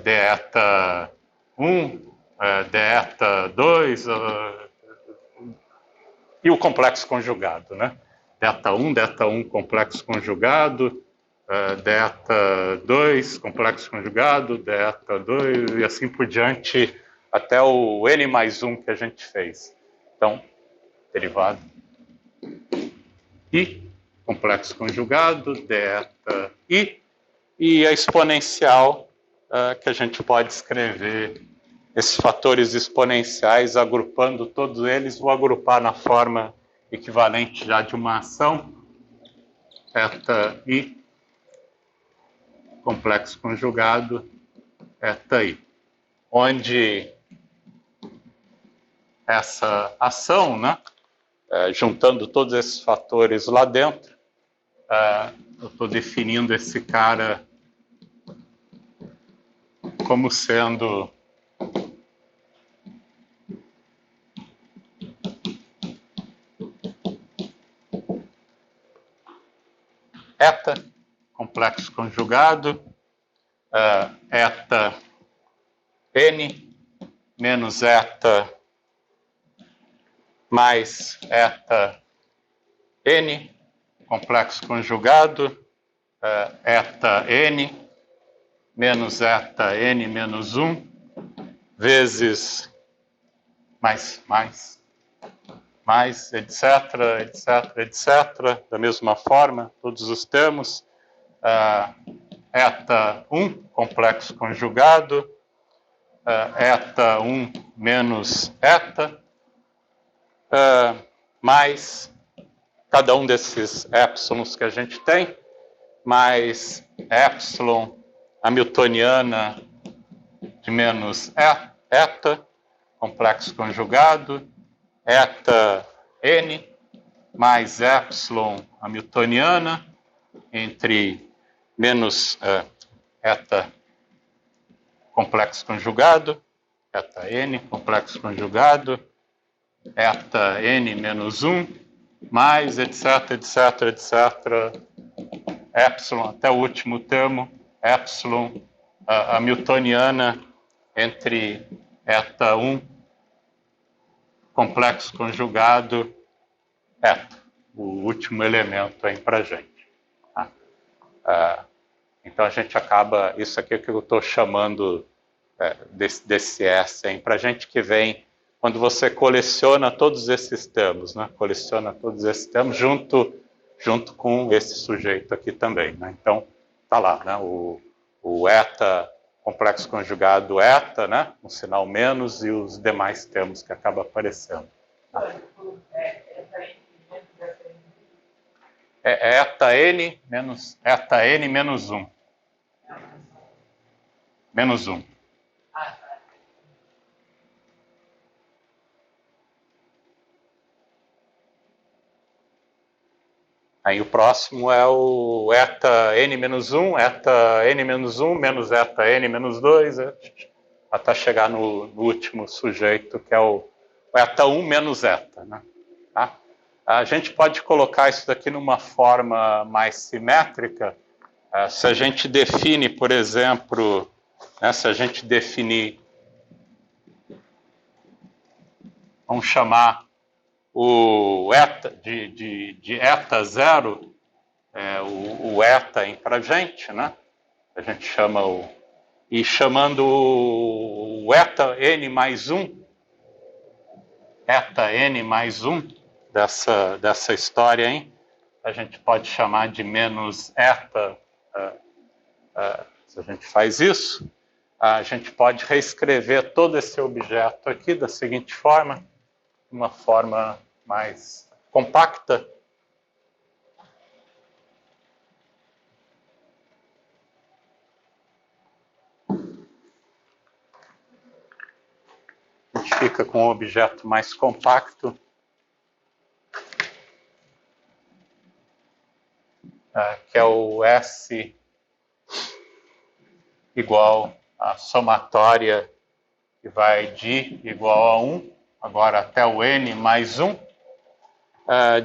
Deta 1, deta 2, e o complexo conjugado, né? Deta 1 complexo conjugado, deta 2 complexo conjugado, deta 2 e assim por diante, até o n mais 1 que a gente fez. Então, derivado i, complexo conjugado, deta i, e a exponencial, que a gente pode escrever esses fatores exponenciais, agrupando todos eles, vou agrupar na forma equivalente já de uma ação, eta i, complexo conjugado, eta i, onde essa ação, né, juntando todos esses fatores lá dentro, eu estou definindo esse cara como sendo eta, complexo conjugado, eta n menos eta mais eta n, complexo conjugado, eta n menos eta n menos 1, vezes mais, etc., etc., etc., da mesma forma, todos os termos, eta 1, complexo conjugado, eta 1 menos eta, mais cada um desses épsilons que a gente tem, mais épsilon hamiltoniana de menos eta, complexo conjugado, eta n, mais épsilon hamiltoniana, entre menos eta complexo conjugado, eta n, complexo conjugado, eta n menos 1, mais etc, etc, etc, épsilon, até o último termo, épsilon hamiltoniana entre eta 1, complexo conjugado, eta, o último elemento aí para a gente. Tá? Então a gente acaba, isso aqui é o que eu estou chamando desse S aí, para a gente que vem, quando você coleciona todos esses termos, né? Coleciona todos esses termos junto com esse sujeito aqui também, né? Então, tá lá, né? O eta, complexo conjugado eta, né? Um sinal menos e os demais termos que acabam aparecendo. Tá? Eta n menos 1. Menos 1. Aí o próximo é o eta n menos 1, eta n menos 1, menos eta n menos 2, até chegar no último sujeito, que é o eta 1 menos eta. Né? Tá? A gente pode colocar isso daqui numa forma mais simétrica, se a gente define, por exemplo, né, se a gente definir, vamos chamar o eta de eta 0, o eta para a gente, né? A gente chama e chamando o eta n mais 1, eta n mais 1 dessa história, hein? A gente pode chamar de menos eta, se a gente faz isso, a gente pode reescrever todo esse objeto aqui da seguinte forma, uma forma mais compacta. A gente fica com um objeto mais compacto, que é o S igual à somatória que vai de I igual a 1, agora até o N mais 1,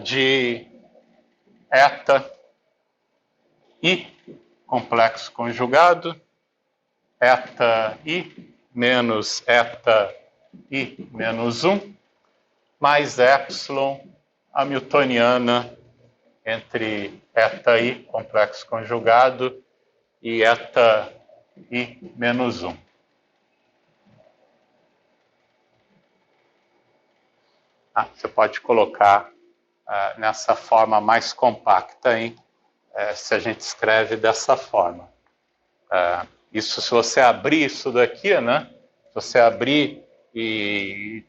de eta I complexo conjugado, eta I menos eta I menos 1, mais epsilon hamiltoniana entre eta I complexo conjugado e eta I menos 1. Você pode colocar nessa forma mais compacta, hein? Se a gente escreve dessa forma. Isso, se você abrir isso daqui, né? Se você abrir e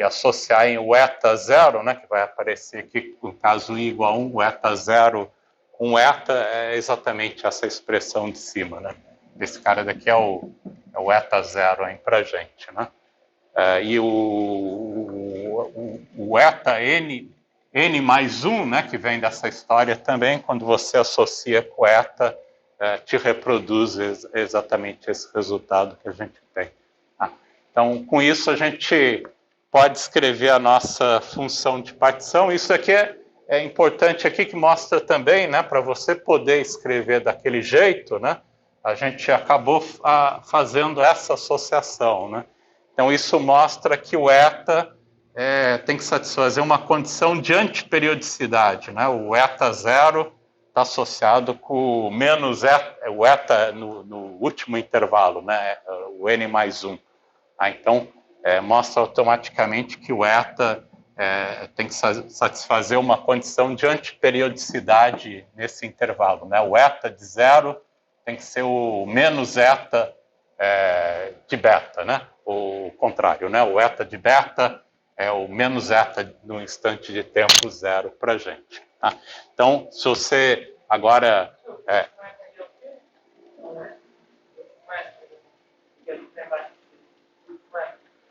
associar em o eta zero, né? Que vai aparecer aqui, no caso I igual a 1, o eta zero com eta é exatamente essa expressão de cima, né? Esse cara daqui é o eta zero aí pra gente, né? E o eta n mais 1, né, que vem dessa história também, quando você associa com eta, te reproduz exatamente esse resultado que a gente tem. Então, com isso, a gente pode escrever a nossa função de partição. Isso aqui é importante aqui, que mostra também, né, para você poder escrever daquele jeito, né, a gente acabou fazendo essa associação, né. Então, isso mostra que o eta tem que satisfazer uma condição de antiperiodicidade, né? O eta zero está associado com o menos eta, o eta no último intervalo, né? O n mais 1. Então, mostra automaticamente que o eta tem que satisfazer uma condição de antiperiodicidade nesse intervalo, né? O eta de zero tem que ser o menos eta de beta, né? O contrário, né? O eta de beta é o menos eta no instante de tempo zero para a gente. Tá? Então, se você agora...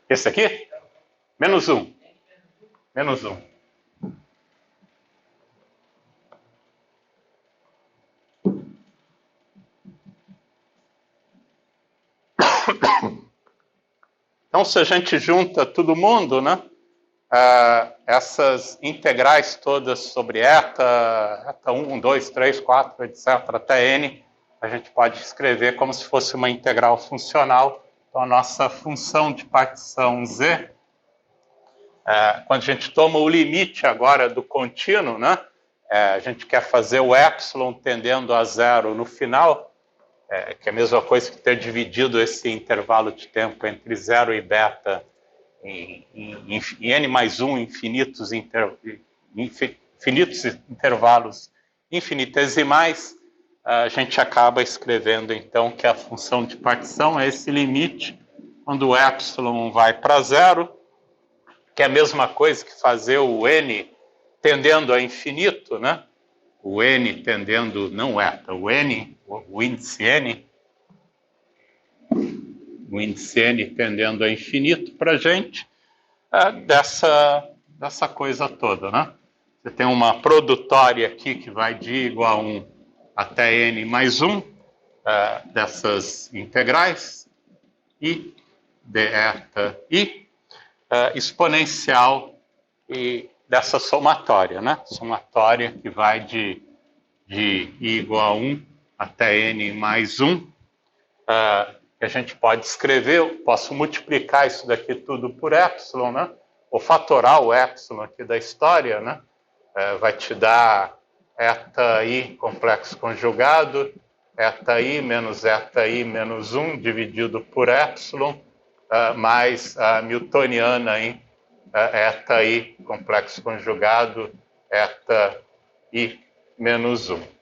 Esse aqui? Menos 1. Menos 1. Então, se a gente junta todo mundo, né? Essas integrais todas sobre eta 1, 2, 3, 4, etc., até n, a gente pode escrever como se fosse uma integral funcional. Então, a nossa função de partição z, quando a gente toma o limite agora do contínuo, né? A gente quer fazer o epsilon tendendo a zero no final, que é a mesma coisa que ter dividido esse intervalo de tempo entre zero e beta em n mais 1 infinitos intervalos infinitesimais, a gente acaba escrevendo, então, que a função de partição é esse limite, quando o epsilon vai para zero, que é a mesma coisa que fazer o n tendendo a infinito, né? O n tendendo, não eta, o n, o índice n, tendendo a infinito para a gente, dessa coisa toda, né? Você tem uma produtória aqui que vai de I igual a 1 até n mais 1, dessas integrais, I de eta I, exponencial e dessa somatória, né? Somatória que vai de I igual a 1 até n mais 1, que a gente pode escrever, eu posso multiplicar isso daqui tudo por epsilon, né? Ou fatorar o epsilon aqui da história, né? Vai te dar eta I complexo conjugado, eta I menos eta I menos 1 dividido por epsilon, mais a newtoniana aí, eta I complexo conjugado, eta I menos 1.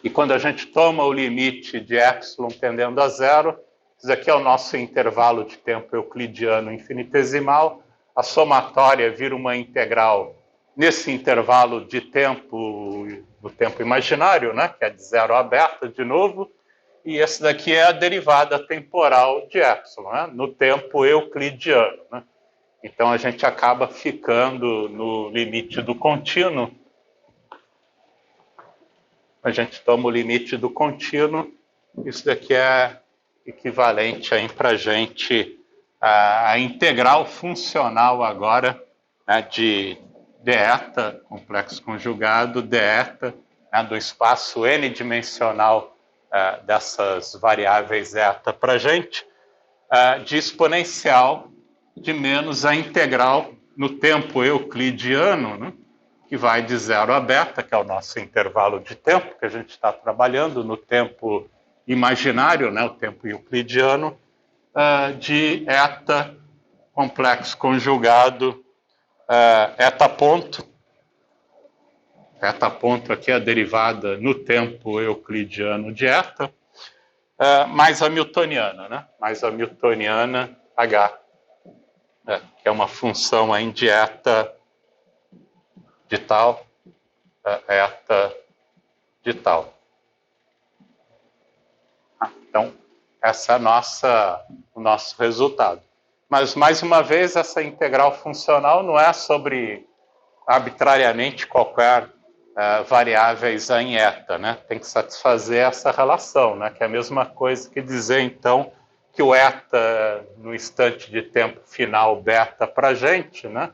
E quando a gente toma o limite de epsilon tendendo a zero, isso aqui é o nosso intervalo de tempo euclidiano infinitesimal, a somatória vira uma integral nesse intervalo de tempo, do tempo imaginário, né, que é de zero a beta de novo, e esse daqui é a derivada temporal de epsilon, né, no tempo euclidiano, né. Então a gente acaba ficando no limite do contínuo. A gente toma o limite do contínuo, isso daqui é equivalente aí para a gente a integral funcional agora, né, de deta, complexo conjugado, deta, né, do espaço n-dimensional dessas variáveis eta para a gente, de exponencial de menos a integral no tempo euclidiano, né, que vai de 0 a beta, que é o nosso intervalo de tempo que a gente está trabalhando, no tempo imaginário, né, o tempo euclidiano, de eta complexo conjugado, eta ponto. Eta ponto aqui é a derivada no tempo euclidiano de eta, mais hamiltoniana, né? Mais hamiltoniana h, que é uma função aí de eta de tal, eta de tal. Então, essa é o nosso resultado. Mas, mais uma vez, essa integral funcional não é sobre arbitrariamente qualquer variáveis em eta, né? Tem que satisfazer essa relação, né? Que é a mesma coisa que dizer, então, que o eta no instante de tempo final beta para a gente, né?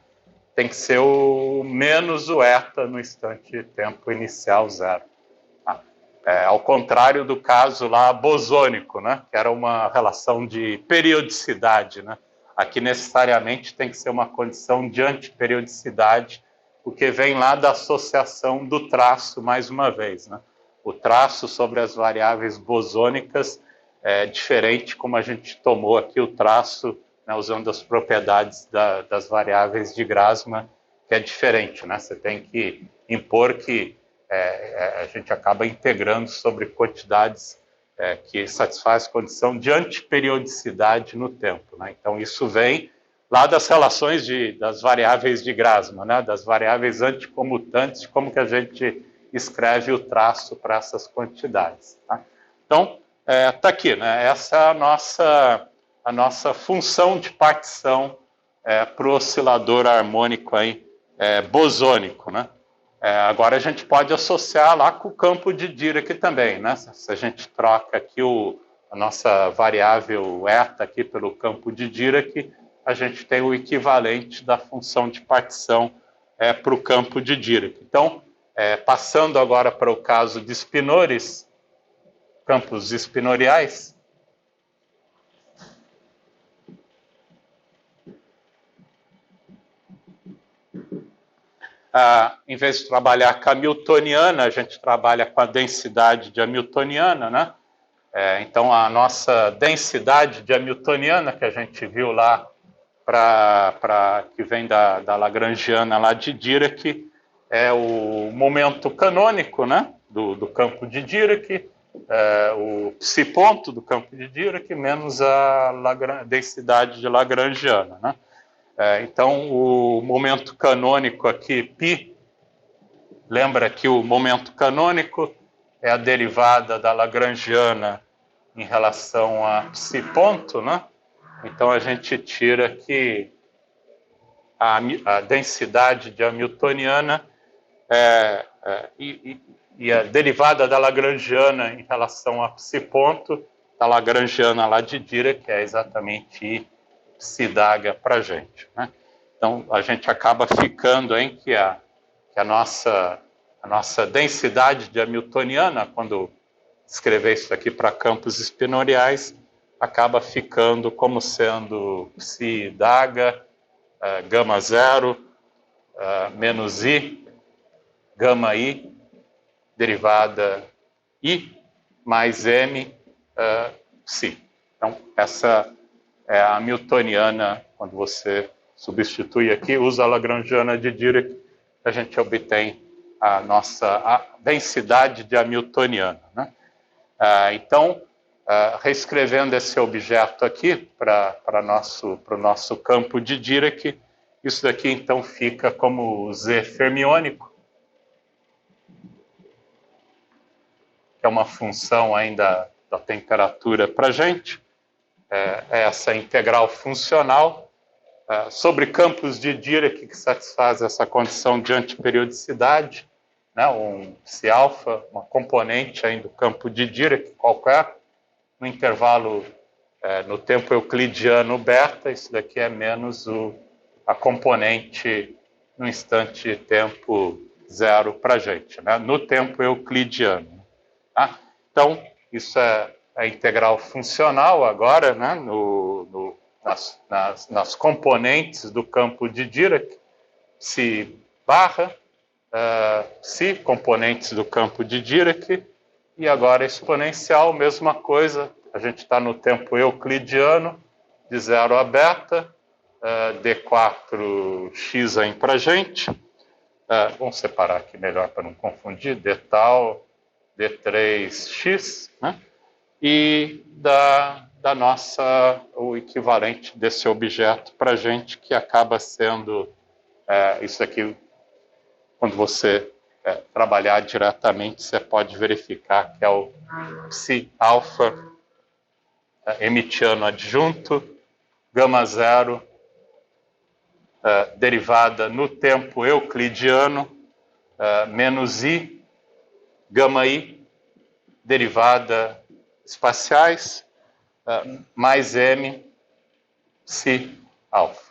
Tem que ser o menos o eta no instante de tempo inicial zero. Ao contrário do caso lá bosônico, né? Que era uma relação de periodicidade, né? Aqui necessariamente tem que ser uma condição de antiperiodicidade, porque vem lá da associação do traço, mais uma vez, né? O traço sobre as variáveis bosônicas é diferente como a gente tomou aqui o traço, né, usando as propriedades das variáveis de Grassmann, que é diferente, né? Você tem que impor que a gente acaba integrando sobre quantidades que satisfaz a condição de antiperiodicidade no tempo, né? Então, isso vem lá das relações das variáveis de Grassmann, né? Das variáveis anticomutantes, como que a gente escreve o traço para essas quantidades. Tá? Então, está aqui, né? Essa é a nossa função de partição para o oscilador harmônico aí, bosônico, né? Agora a gente pode associar lá com o campo de Dirac também, né? Se a gente troca aqui a nossa variável eta aqui pelo campo de Dirac, a gente tem o equivalente da função de partição para o campo de Dirac. Então, passando agora para o caso de spinores, campos espinoriais, em vez de trabalhar com a hamiltoniana, a gente trabalha com a densidade de hamiltoniana, né? Então, a nossa densidade de hamiltoniana, que a gente viu lá, que vem da Lagrangiana lá de Dirac, é o momento canônico, né? do campo de Dirac, o psi ponto do campo de Dirac, menos a densidade de Lagrangiana, né? Então, o momento canônico aqui, π, lembra que o momento canônico é a derivada da Lagrangiana em relação a psi ponto, né? Então, a gente tira que a densidade de hamiltoniana e a derivada da Lagrangiana em relação a psi ponto, da Lagrangiana lá de Dirac, que é exatamente I psi daga para a gente, né? Então, a gente acaba ficando em que a nossa densidade de hamiltoniana, quando escrever isso aqui para campos espinoriais, acaba ficando como sendo psi daga, gama zero, menos I, gama I, derivada I, mais M, psi. Então, essa é a hamiltoniana, quando você substitui aqui, usa a Lagrangiana de Dirac, a gente obtém a nossa densidade de hamiltoniana, né? Então, reescrevendo esse objeto aqui para o nosso campo de Dirac, isso daqui então fica como Z fermiônico, que é uma função ainda da temperatura para a gente, essa integral funcional sobre campos de Dirac que satisfaz essa condição de antiperiodicidade, né, um psi alfa, uma componente aí do campo de Dirac qualquer, no intervalo no tempo euclidiano beta, isso daqui é menos a componente no instante de tempo zero para a gente, né? No tempo euclidiano. Tá? Então, isso é a integral funcional agora, né? Nas componentes do campo de Dirac, psi barra, psi, componentes do campo de Dirac, e agora exponencial, mesma coisa, a gente está no tempo euclidiano, de 0 a beta, D4x aí para a gente. Vamos separar aqui melhor para não confundir, D tal, D3x, né? E da nossa, o equivalente desse objeto para a gente, que acaba sendo isso aqui, quando você trabalhar diretamente, você pode verificar que é o psi alfa emitiano adjunto, gama zero, derivada no tempo euclidiano, menos i, gama i, derivada espaciais, mais m, psi alfa.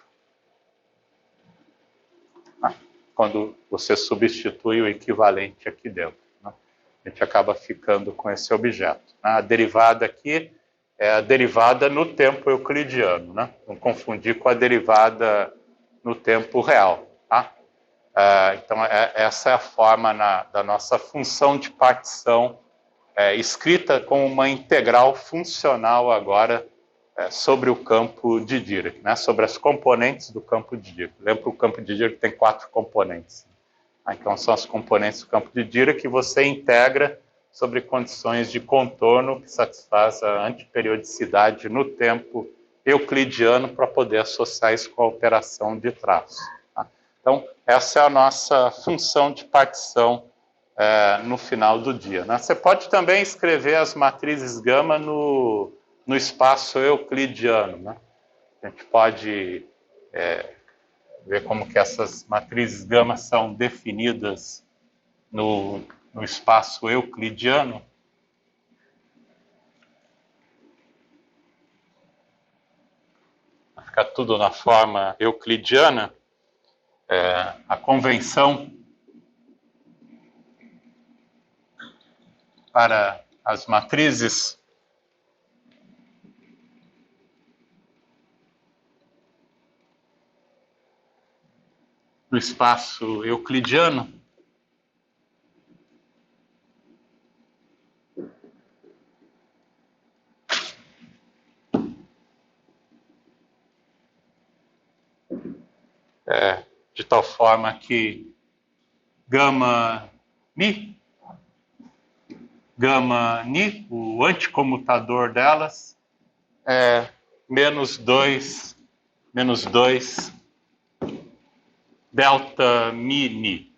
Quando você substitui o equivalente aqui dentro, né? A gente acaba ficando com esse objeto. A derivada aqui é a derivada no tempo euclidiano, né? Não confundir com a derivada no tempo real. Tá? Então, essa é a forma da nossa função de partição, escrita como uma integral funcional agora sobre o campo de Dirac, né? Sobre as componentes do campo de Dirac. Lembra que o campo de Dirac tem 4 componentes. Então, são as componentes do campo de Dirac que você integra sobre condições de contorno que satisfaz a antiperiodicidade no tempo euclidiano para poder associar isso com a operação de traço. Tá? Então, essa é a nossa função de partição no final do dia. Né? Você pode também escrever as matrizes gama no espaço euclidiano. Né? A gente pode ver como que essas matrizes gama são definidas no espaço euclidiano. Fica tudo na forma euclidiana. A convenção para as matrizes no espaço euclidiano de tal forma que gama ni, o anticomutador delas, é menos 2 delta mi ni,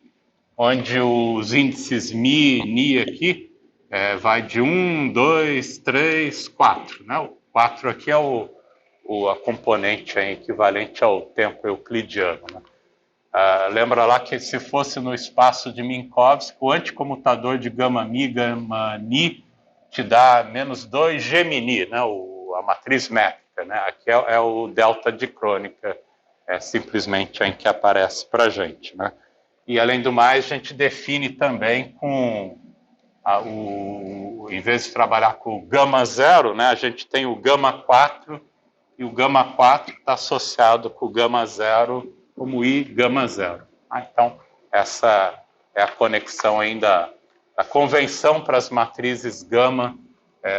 onde os índices mi, ni aqui, vai de 1, 2, 3, 4. Né? O 4 aqui é a componente equivalente ao tempo euclidiano. Né? Lembra lá que se fosse no espaço de Minkowski, o anticomutador de gama mi, gama ni, te dá menos 2 Gemini, né? A matriz métrica. Né? Aqui é o delta de crônica, simplesmente em que aparece para a gente. Né? E, além do mais, a gente define também com em vez de trabalhar com o gama zero, né, a gente tem o gama 4, e o gama 4 está associado com o gama zero como I gama zero. Então, essa é a conexão ainda, a convenção para as matrizes gama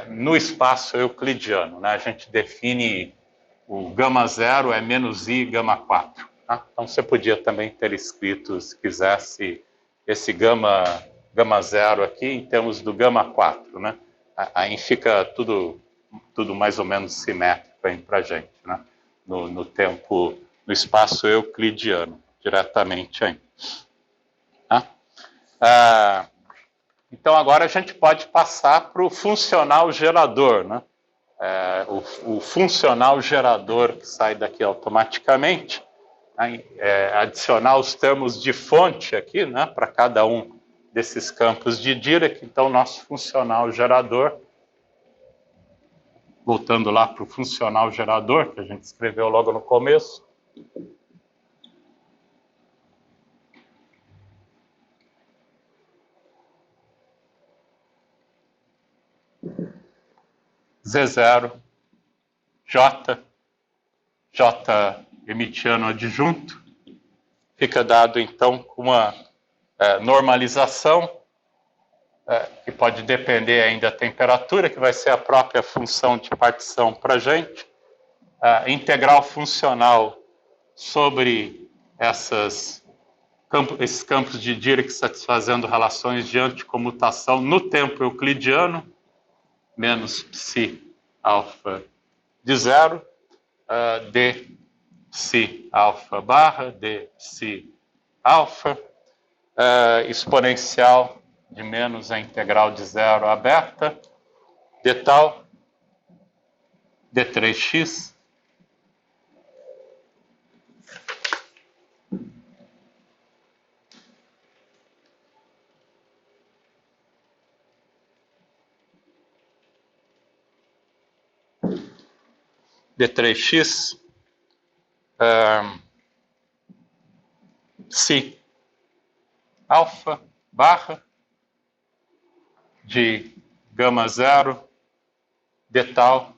no espaço euclidiano. Né? A gente define o gama zero é menos I gama 4. Tá? Então, você podia também ter escrito, se quisesse, esse gama zero aqui em termos do gama 4. Né? Aí fica tudo mais ou menos simétrico para a gente, né? no tempo, no espaço euclidiano, diretamente aí. Tá? Então, agora a gente pode passar para o funcional gerador, né? O funcional gerador que sai daqui automaticamente, né? Adicionar os termos de fonte aqui, né? Para cada um desses campos de Dirac. Então, nosso funcional gerador voltando lá para o funcional gerador, que a gente escreveu logo no começo. Z0, J emitiano adjunto, fica dado então uma normalização, que pode depender ainda da temperatura, que vai ser a própria função de partição para a gente, integral funcional sobre esses campos de Dirac satisfazendo relações de anticomutação no tempo euclidiano, menos psi alfa de zero, d psi alfa barra, d psi alfa, exponencial de menos a integral de zero a beta, d tal, d3x, d3x, psi alfa barra de gama zero, d tal,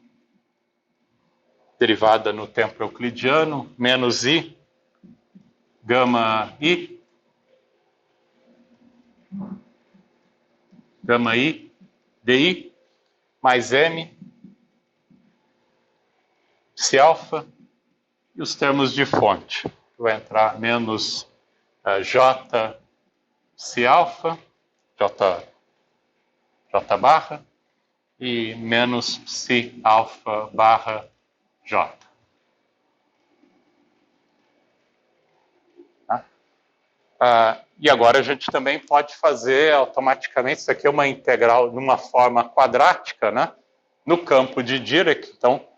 derivada no tempo euclidiano, menos i, gama i, di, mais m, psi alfa, e os termos de fonte. Vai entrar menos j psi alfa, j barra, e menos psi alfa barra j. E agora a gente também pode fazer automaticamente, isso aqui é uma integral numa forma quadrática, né? No campo de Dirac. Então,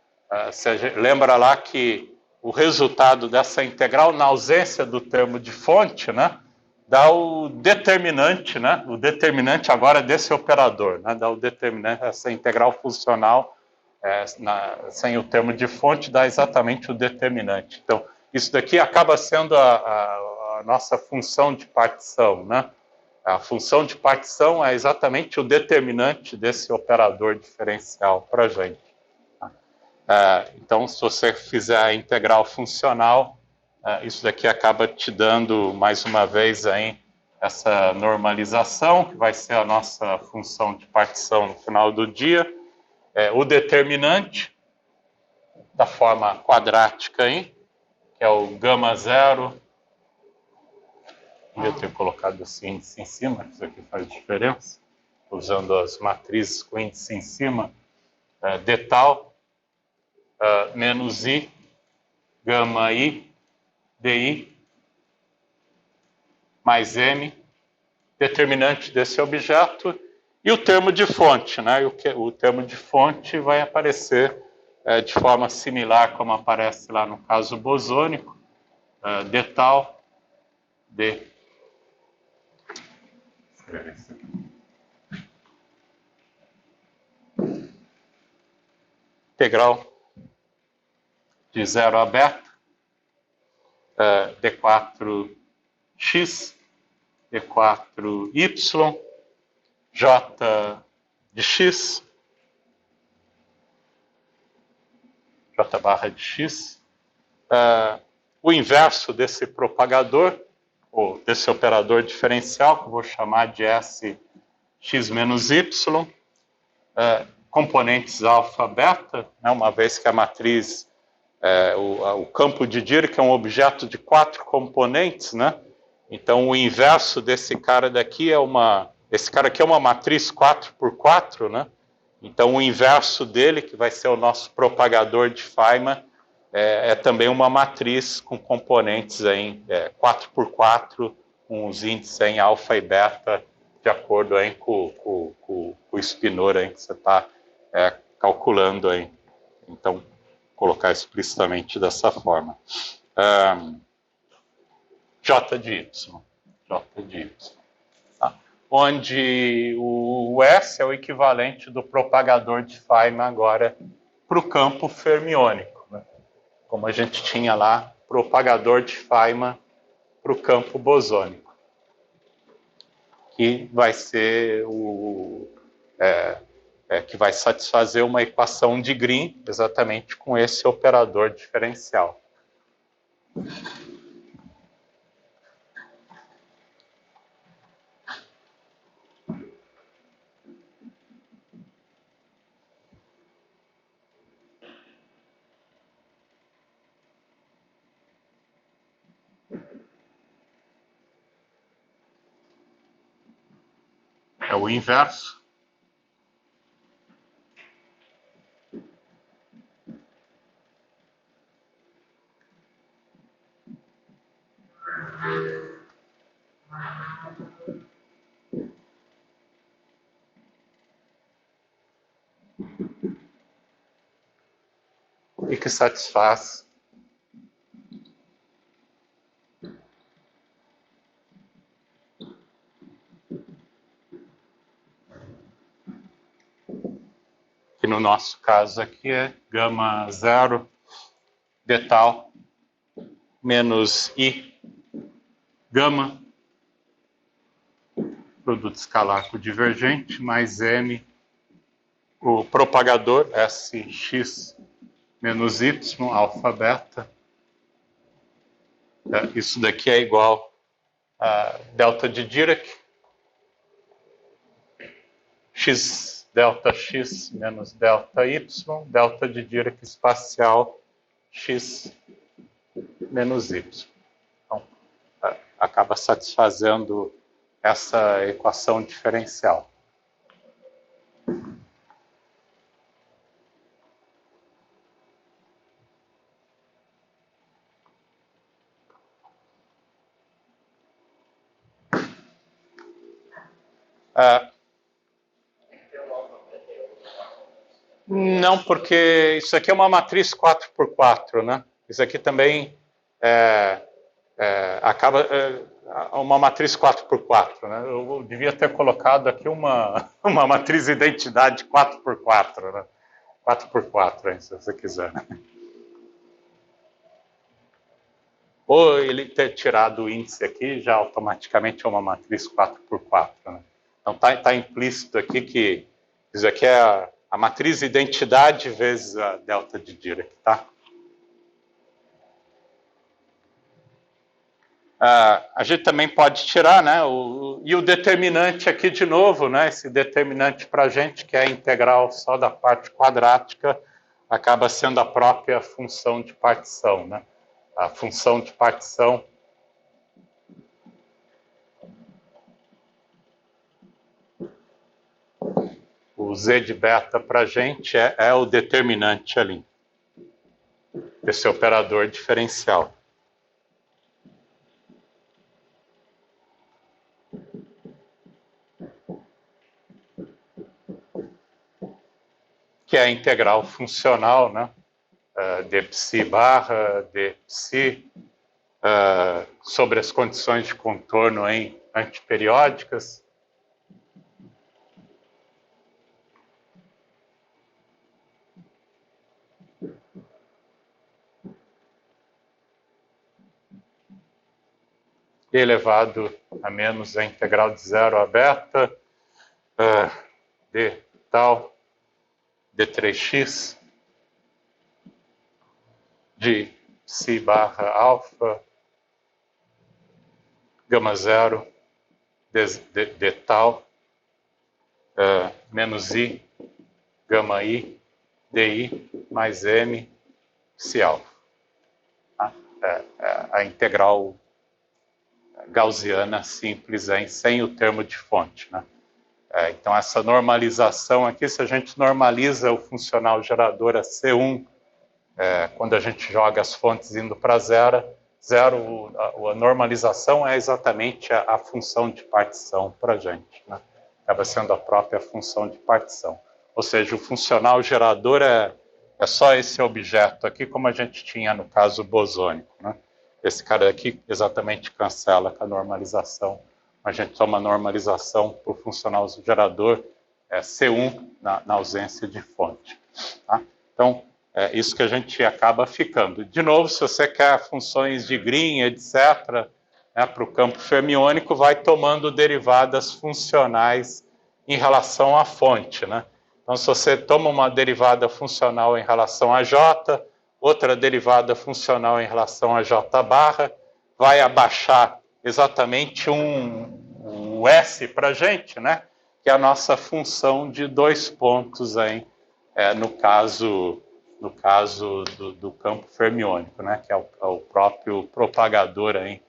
lembra lá que o resultado dessa integral, na ausência do termo de fonte, né, dá o determinante, né, o determinante agora desse operador, né, dá o determinante, essa integral funcional, sem o termo de fonte, dá exatamente o determinante. Então, isso daqui acaba sendo a nossa função de partição, né? A função de partição é exatamente o determinante desse operador diferencial para a gente. Então, se você fizer a integral funcional, isso daqui acaba te dando, mais uma vez, aí, essa normalização, que vai ser a nossa função de partição no final do dia. O determinante, da forma quadrática aí, que é o gama zero. Devia ter colocado esse índice em cima, isso aqui faz diferença. Usando as matrizes com índice em cima. D tal, menos i, gama i, di, mais m, determinante desse objeto, e o termo de fonte, né? O termo de fonte vai aparecer de forma similar como aparece lá no caso bosônico, d tal, d. Integral de 0 a beta, d4x, d4y, j de x, j barra de x, o inverso desse propagador, ou desse operador diferencial, que eu vou chamar de S x menos y, componentes alfa, beta, né, uma vez que a matriz, o campo de Dirac é um objeto de 4 componentes, né? Então, o inverso desse cara daqui esse cara aqui é uma matriz 4x4, né? Então, o inverso dele, que vai ser o nosso propagador de Feynman, é também uma matriz com componentes em 4x4, com os índices em alfa e beta, de acordo aí com o spinor aí que você está calculando aí. Então, colocar explicitamente dessa forma. J de Y. Onde o S é o equivalente do propagador de Feynman agora para o campo fermiônico, né? Como a gente tinha lá, propagador de Feynman para o campo bosônico, que vai ser que vai satisfazer uma equação de Green exatamente com esse operador diferencial. É o inverso. E que satisfaz que no nosso caso aqui é gama zero de tal menos I gama, produto escalar com divergente, mais M, o propagador SX menos Y, alfa, beta. Isso daqui é igual a delta de Dirac, X, delta X menos delta Y, delta de Dirac espacial X menos Y. Então, acaba satisfazendo essa equação diferencial. Não, porque isso aqui é uma matriz 4x4, né? Isso aqui também acaba uma matriz 4x4, né? Eu devia ter colocado aqui uma matriz identidade 4x4, né? 4x4, hein, se você quiser. Ou ele ter tirado o índice aqui, já automaticamente é uma matriz 4x4, né? Então tá implícito aqui que isso aqui é a matriz identidade vezes a delta de Dirac, tá? A gente também pode tirar, né? E o determinante aqui de novo, né? Esse determinante para a gente, que é a integral só da parte quadrática, acaba sendo a própria função de partição, né? A função de partição o z de beta para a gente é o determinante ali, esse operador diferencial. Que é a integral funcional, né? De psi barra, de psi, sobre as condições de contorno em antiperiódicas. Elevado a menos a integral de 0 a beta, d tal, d3x, de psi barra alfa, gama zero, d tal, menos i, gama i, di, mais m, psi alfa. A integral gaussiana simples sem o termo de fonte, né? Então, essa normalização aqui, se a gente normaliza o funcional gerador a C1, quando a gente joga as fontes indo para zero, a normalização é exatamente a função de partição para a gente, né? Acaba sendo a própria função de partição. Ou seja, o funcional gerador é só esse objeto aqui, como a gente tinha no caso bosônico, né? Esse cara aqui exatamente cancela com a normalização. A gente toma a normalização para o funcional gerador C1 na ausência de fonte. Tá? Então, é isso que a gente acaba ficando. De novo, se você quer funções de Green, etc., né, para o campo fermiônico, vai tomando derivadas funcionais em relação à fonte, né? Então, se você toma uma derivada funcional em relação a J, outra derivada funcional em relação a J barra, vai abaixar exatamente um S para a gente, né? Que é a nossa função de 2 pontos aí, no caso do campo fermiônico, né? Que é o próprio propagador aí,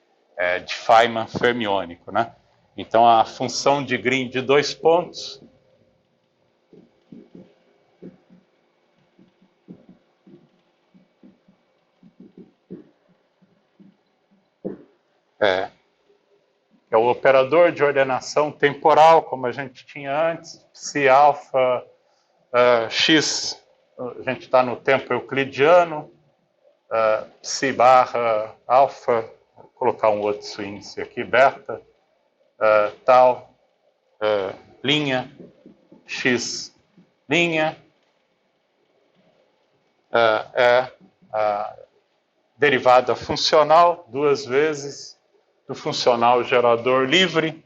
de Feynman fermiônico, né? Então, a função de Green de 2 pontos é o operador de ordenação temporal, como a gente tinha antes, psi alfa x, a gente está no tempo euclidiano, psi barra alfa, vou colocar um outro índice aqui, beta, tal, linha, x linha, é a derivada funcional, 2 vezes do funcional gerador livre,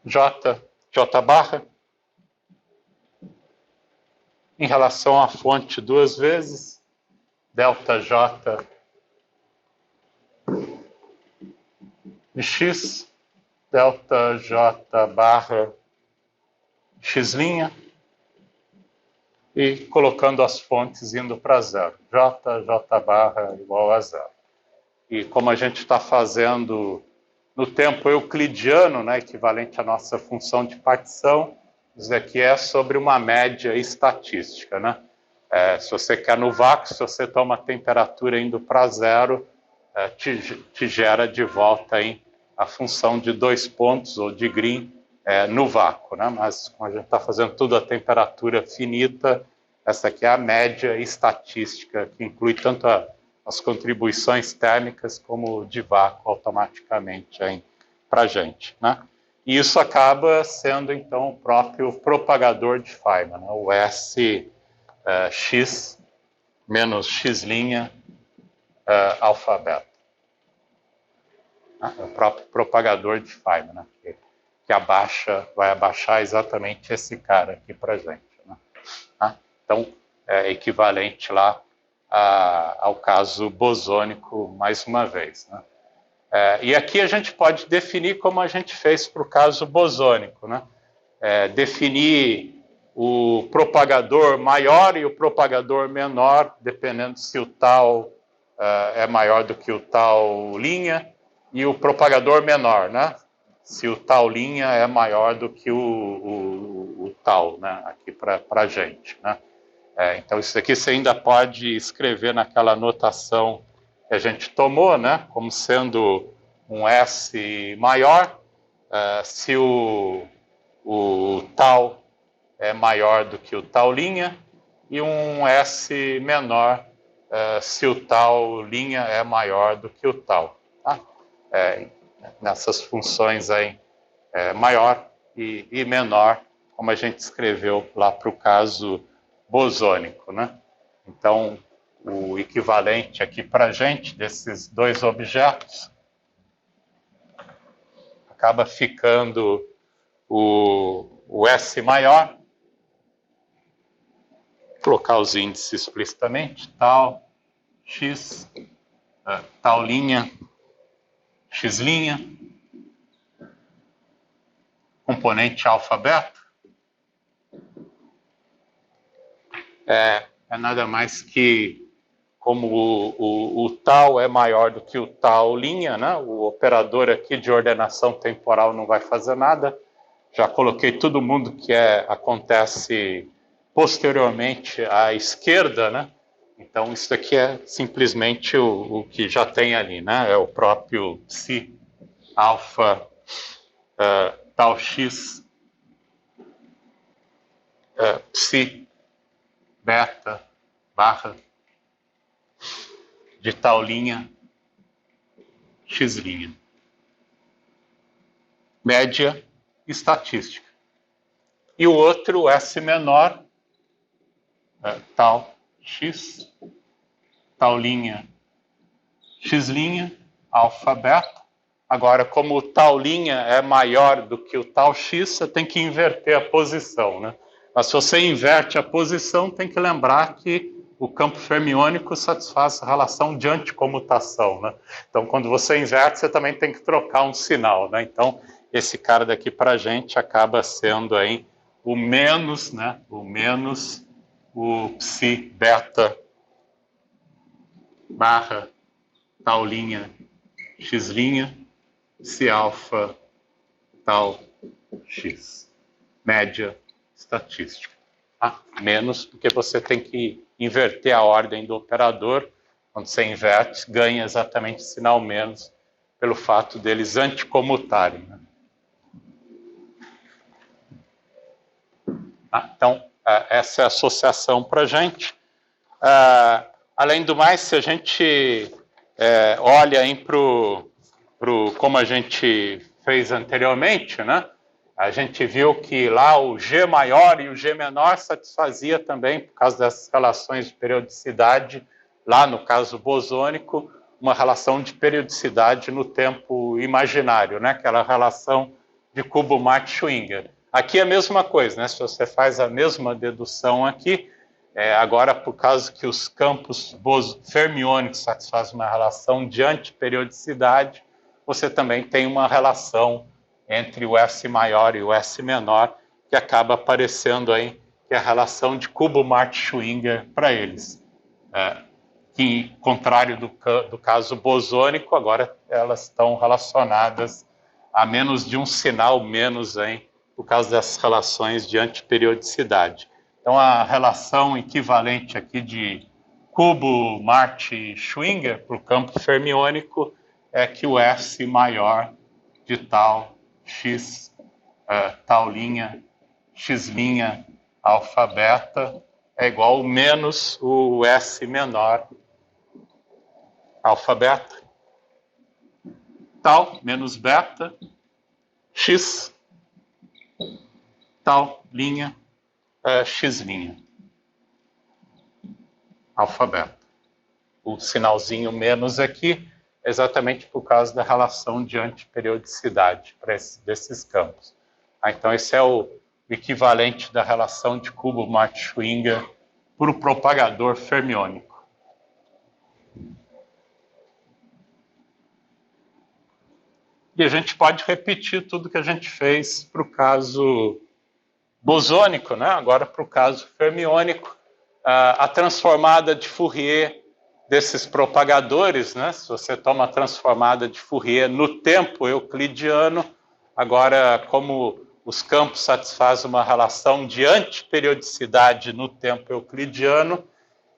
J barra, em relação à fonte 2 vezes, delta J de x, delta J barra x', e colocando as fontes indo para zero. J barra igual a zero. E como a gente está fazendo no tempo euclidiano, né, equivalente à nossa função de partição, isso daqui é sobre uma média estatística, né? Se você quer no vácuo, se você toma a temperatura indo para zero, te gera de volta aí a função de 2 pontos, ou de Green, no vácuo, né? Mas como a gente está fazendo tudo a temperatura finita, essa aqui é a média estatística, que inclui tanto as contribuições térmicas como de vácuo automaticamente para a gente, né? E isso acaba sendo, então, o próprio propagador de Feynman, né? O S x menos x' alfa beta. É o próprio propagador de Feynman, né? Que vai abaixar exatamente esse cara aqui para a gente, né? Então, é equivalente lá ao caso bosônico, mais uma vez, né? E aqui a gente pode definir como a gente fez para o caso bosônico, né? Definir o propagador maior e o propagador menor, dependendo se o tal é maior do que o tal linha, e o propagador menor, né? Se o tal linha é maior do que o tal, né? Aqui para a gente, né? Então, isso aqui você ainda pode escrever naquela notação que a gente tomou, né? Como sendo um S maior, se o tal é maior do que o tal linha, e um S menor se o tal linha é maior do que o tal. Tá? Nessas funções aí, maior e menor, como a gente escreveu lá para o caso bosônico, né? Então, o equivalente aqui para a gente desses 2 objetos acaba ficando o S maior, vou colocar os índices explicitamente, tal, x, tal linha, x', componente alfa beta, é nada mais que, como o tal é maior do que o tal linha, né? O operador aqui de ordenação temporal não vai fazer nada. Já coloquei todo mundo que acontece posteriormente à esquerda, né? Então, isso aqui é simplesmente o que já tem ali, né? É o próprio psi alfa tal x psi beta barra de tal linha x'. Média estatística. e o outro, o S menor, tal x, tal linha, x', alfa, beta. Agora, como o tal linha é maior do que o tal x, você tem que inverter a posição, né? Mas se você inverte a posição, tem que lembrar que o campo fermiônico satisfaz a relação de anticomutação, né? Então, quando você inverte, você também tem que trocar um sinal, né? Então, esse cara daqui para a gente acaba sendo aí o menos, né? O menos o psi beta barra tal linha x', psi alfa tal x. Média estatística. Tá? Menos porque você tem que inverter a ordem do operador. Quando você inverte, ganha exatamente sinal menos pelo fato deles anticomutarem. Né? Tá? Então, essa é a associação para a gente. Além do mais, se a gente olha para como a gente fez anteriormente, né? A gente viu que lá o G maior e o G menor satisfazia também, por causa dessas relações de periodicidade, lá no caso bosônico, uma relação de periodicidade no tempo imaginário, né? Aquela relação de Kubo-Marx-Schwinger. Aqui é a mesma coisa, né? Se você faz a mesma dedução aqui, agora por causa que os campos fermiônicos satisfazem uma relação de antiperiodicidade, você também tem uma relação entre o S maior e o S menor, que acaba aparecendo aí, que é a relação de Kubo-Marx-Schwinger para eles. Que, contrário do caso bosônico, agora elas estão relacionadas a menos de um sinal menos aí, por causa dessas relações de antiperiodicidade. Então, a relação equivalente aqui de Kubo-Marx-Schwinger para o campo fermiônico é que o S maior de tal x, tal linha, x', alfa, beta, é igual menos o S menor, alfa, beta, tal, menos beta, x, tal, linha, x', alfa, beta. O sinalzinho menos aqui é exatamente por causa da relação de antiperiodicidade desses campos. Então, esse é o equivalente da relação de Kubo-Marx-Schwinger para o propagador fermiônico. E a gente pode repetir tudo que a gente fez para o caso bosônico, né? Agora para o caso fermiônico. A transformada de Fourier desses propagadores, né? Se você toma a transformada de Fourier no tempo euclidiano, agora como os campos satisfazem uma relação de antiperiodicidade no tempo euclidiano,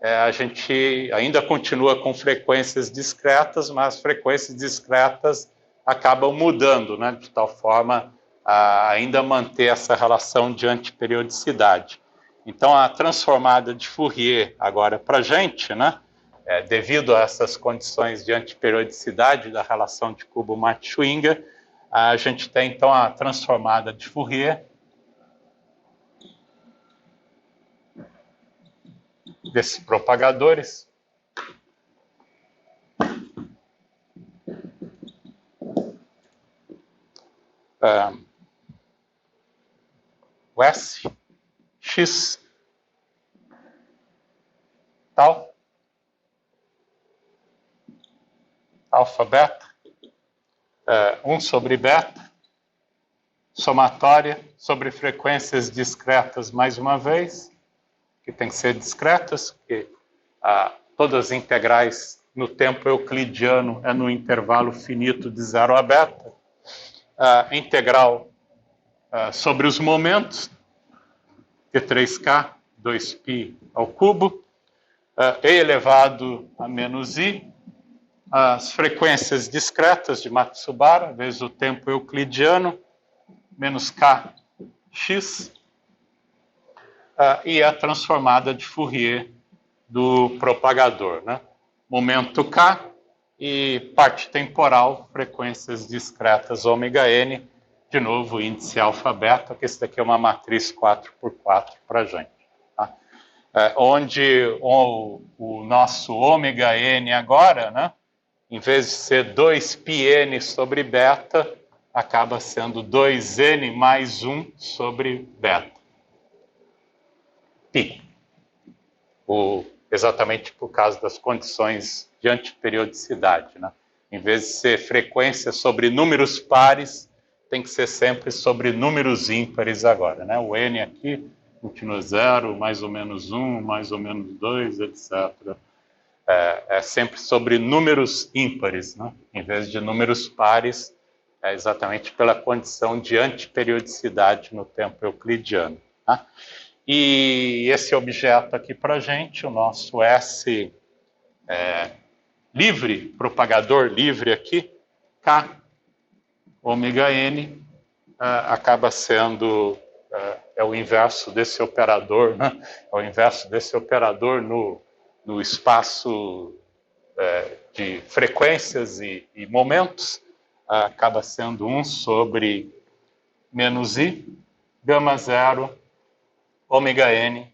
a gente ainda continua com frequências discretas, mas as frequências discretas acabam mudando, né? De tal forma a ainda manter essa relação de antiperiodicidade. Então, a transformada de Fourier agora para a gente, né? Devido a essas condições de antiperiodicidade da relação de Kubo-Marx-Schwinger, a gente tem, então, a transformada de Fourier desses propagadores. O S, X, tal, alfa, beta, 1 sobre beta, somatória sobre frequências discretas mais uma vez, que tem que ser discretas, porque todas as integrais no tempo euclidiano é no intervalo finito de 0 a beta. Integral sobre os momentos, T3K, 2π ao cubo, e elevado a menos i, as frequências discretas de Matsubara, vezes o tempo euclidiano, menos kx, e a transformada de Fourier do propagador, né? Momento k e parte temporal, frequências discretas ômega n, de novo, o índice alfa-beta, que esse daqui é uma matriz 4x4 para a gente. Tá? Onde o nosso ômega n agora, né, em vez de ser 2πn sobre beta, acaba sendo 2n mais 1 sobre beta. Π. Exatamente por causa das condições de antiperiodicidade. Né? Em vez de ser frequência sobre números pares, tem que ser sempre sobre números ímpares agora. Né? O n aqui continua 0, mais ou menos 1, mais ou menos 2, etc. É sempre sobre números ímpares, né? Em vez de números pares, é exatamente pela condição de antiperiodicidade no tempo euclidiano. Tá? E esse objeto aqui para a gente, o nosso S livre, propagador livre aqui, K, ômega n, acaba sendo o inverso desse operador, né? É o inverso desse operador no espaço de frequências e momentos, acaba sendo 1 sobre menos i, gama zero, ômega n,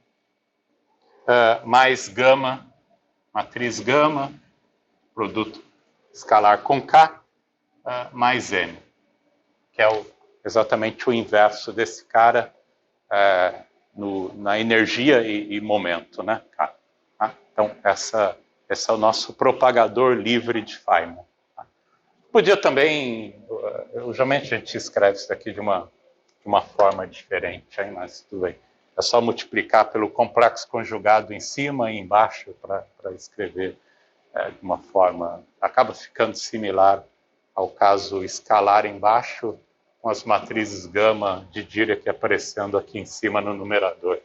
mais gama, matriz gama, produto escalar com K, mais n, que é exatamente o inverso desse cara na energia e momento, né? Tá? Então, esse é o nosso propagador livre de Feynman. Tá? Podia também, geralmente a gente escreve isso daqui de uma forma diferente, hein, mas tudo bem. É só multiplicar pelo complexo conjugado em cima e embaixo para escrever de uma forma... Acaba ficando similar ao caso escalar embaixo, com as matrizes gama de Dirac aparecendo aqui em cima no numerador.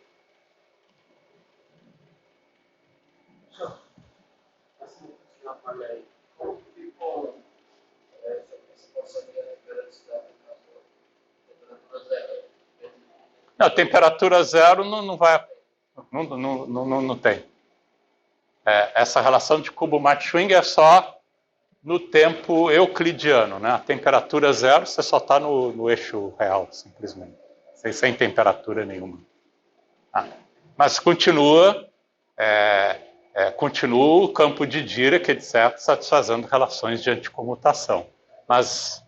Não, temperatura zero não vai... Não tem. Essa relação de Kubo-Matswing é só no tempo euclidiano, né? A temperatura zero, você só está no eixo real, simplesmente. Sem temperatura nenhuma. Mas continua o campo de Dirac, etc., satisfazendo relações de anticomutação. Mas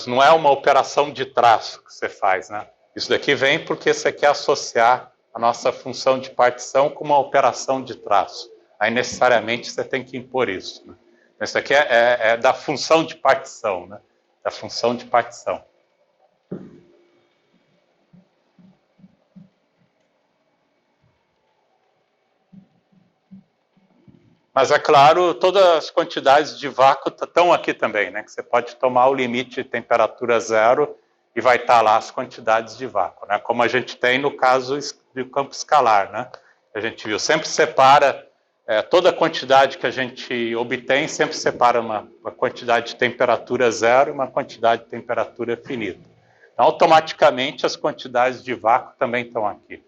não é uma operação de traço que você faz, né? Isso daqui vem porque você quer associar a nossa função de partição com uma operação de traço. Aí, necessariamente, você tem que impor isso. Né? Isso aqui é da função de partição, né? Da função de partição. Mas, é claro, todas as quantidades de vácuo estão aqui também, né? Que você pode tomar o limite de temperatura zero e vai estar lá as quantidades de vácuo, né? Como a gente tem no caso do campo escalar, né? A gente viu, sempre separa, toda a quantidade que a gente obtém, sempre separa uma quantidade de temperatura zero e uma quantidade de temperatura finita. Então, automaticamente, as quantidades de vácuo também estão aqui.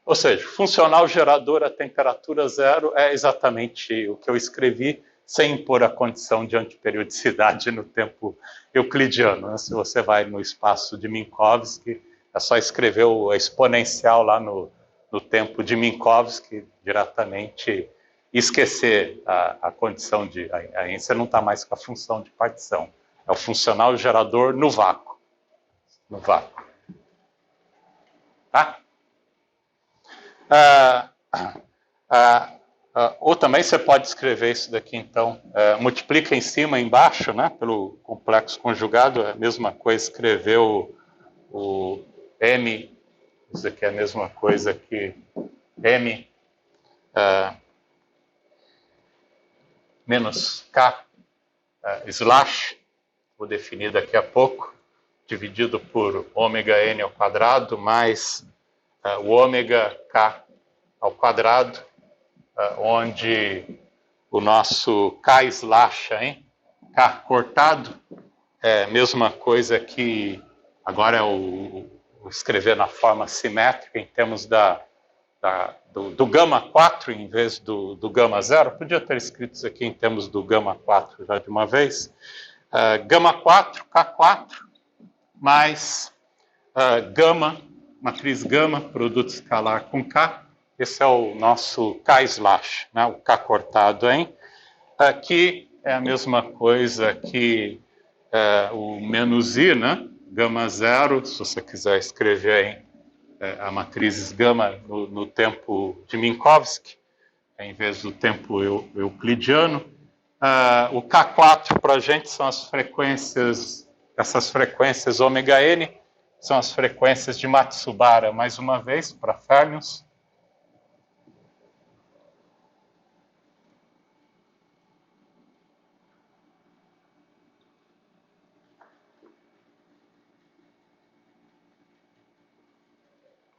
Ou seja, funcional gerador a temperatura zero é exatamente o que eu escrevi, sem impor a condição de antiperiodicidade no tempo euclidiano. Né? Se você vai no espaço de Minkowski, é só escrever a exponencial lá no tempo de Minkowski diretamente e esquecer a condição de... Aí você não está mais com a função de partição. É o funcional gerador no vácuo. No vácuo. Tá? Ou também você pode escrever isso daqui, então, multiplica em cima e embaixo, né, pelo complexo conjugado, é a mesma coisa, escrever o M, isso aqui é a mesma coisa que M menos K slash, vou definir daqui a pouco, dividido por ômega n ao quadrado, mais o ômega K ao quadrado, onde o nosso K slash, hein? K cortado, é a mesma coisa que agora é o escrever na forma simétrica em termos da do gama 4 em vez do gama 0, podia ter escrito isso aqui em termos do gama 4 já de uma vez, gama 4, K4, mais gama, matriz gama, produto escalar com K, esse é o nosso K/, né, o K cortado em, aqui é a mesma coisa que o menos I, né, gama 0, se você quiser escrever em a matriz gama no tempo de Minkowski, em vez do tempo euclidiano. O K4 para a gente são as frequências, essas frequências ômega n, são as frequências de Matsubara, mais uma vez, para férmions.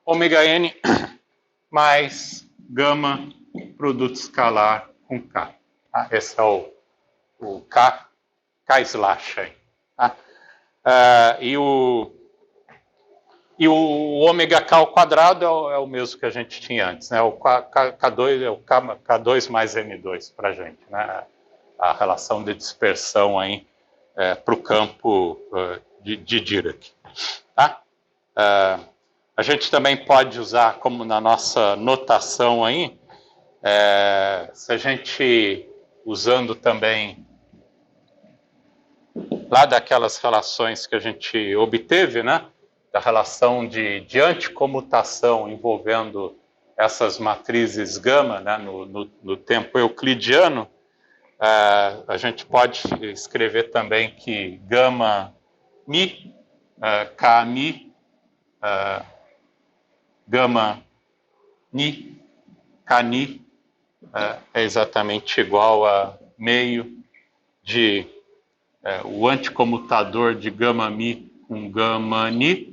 Ômega n mais gama, produto escalar com K. Esse é o K/. Tá? E o ômega K ao quadrado é o mesmo que a gente tinha antes, né? O K2 é o K2 mais M2 para a gente, né? A relação de dispersão aí para o campo de Dirac. Tá? A gente também pode usar, como na nossa notação aí, se a gente usando também lá daquelas relações que a gente obteve, né? Da relação de anticomutação envolvendo essas matrizes gama, né? No tempo euclidiano, a gente pode escrever também que gama mi, K mi, gama ni, K ni, é exatamente igual a meio de o anticomutador de gama mi com gama ni,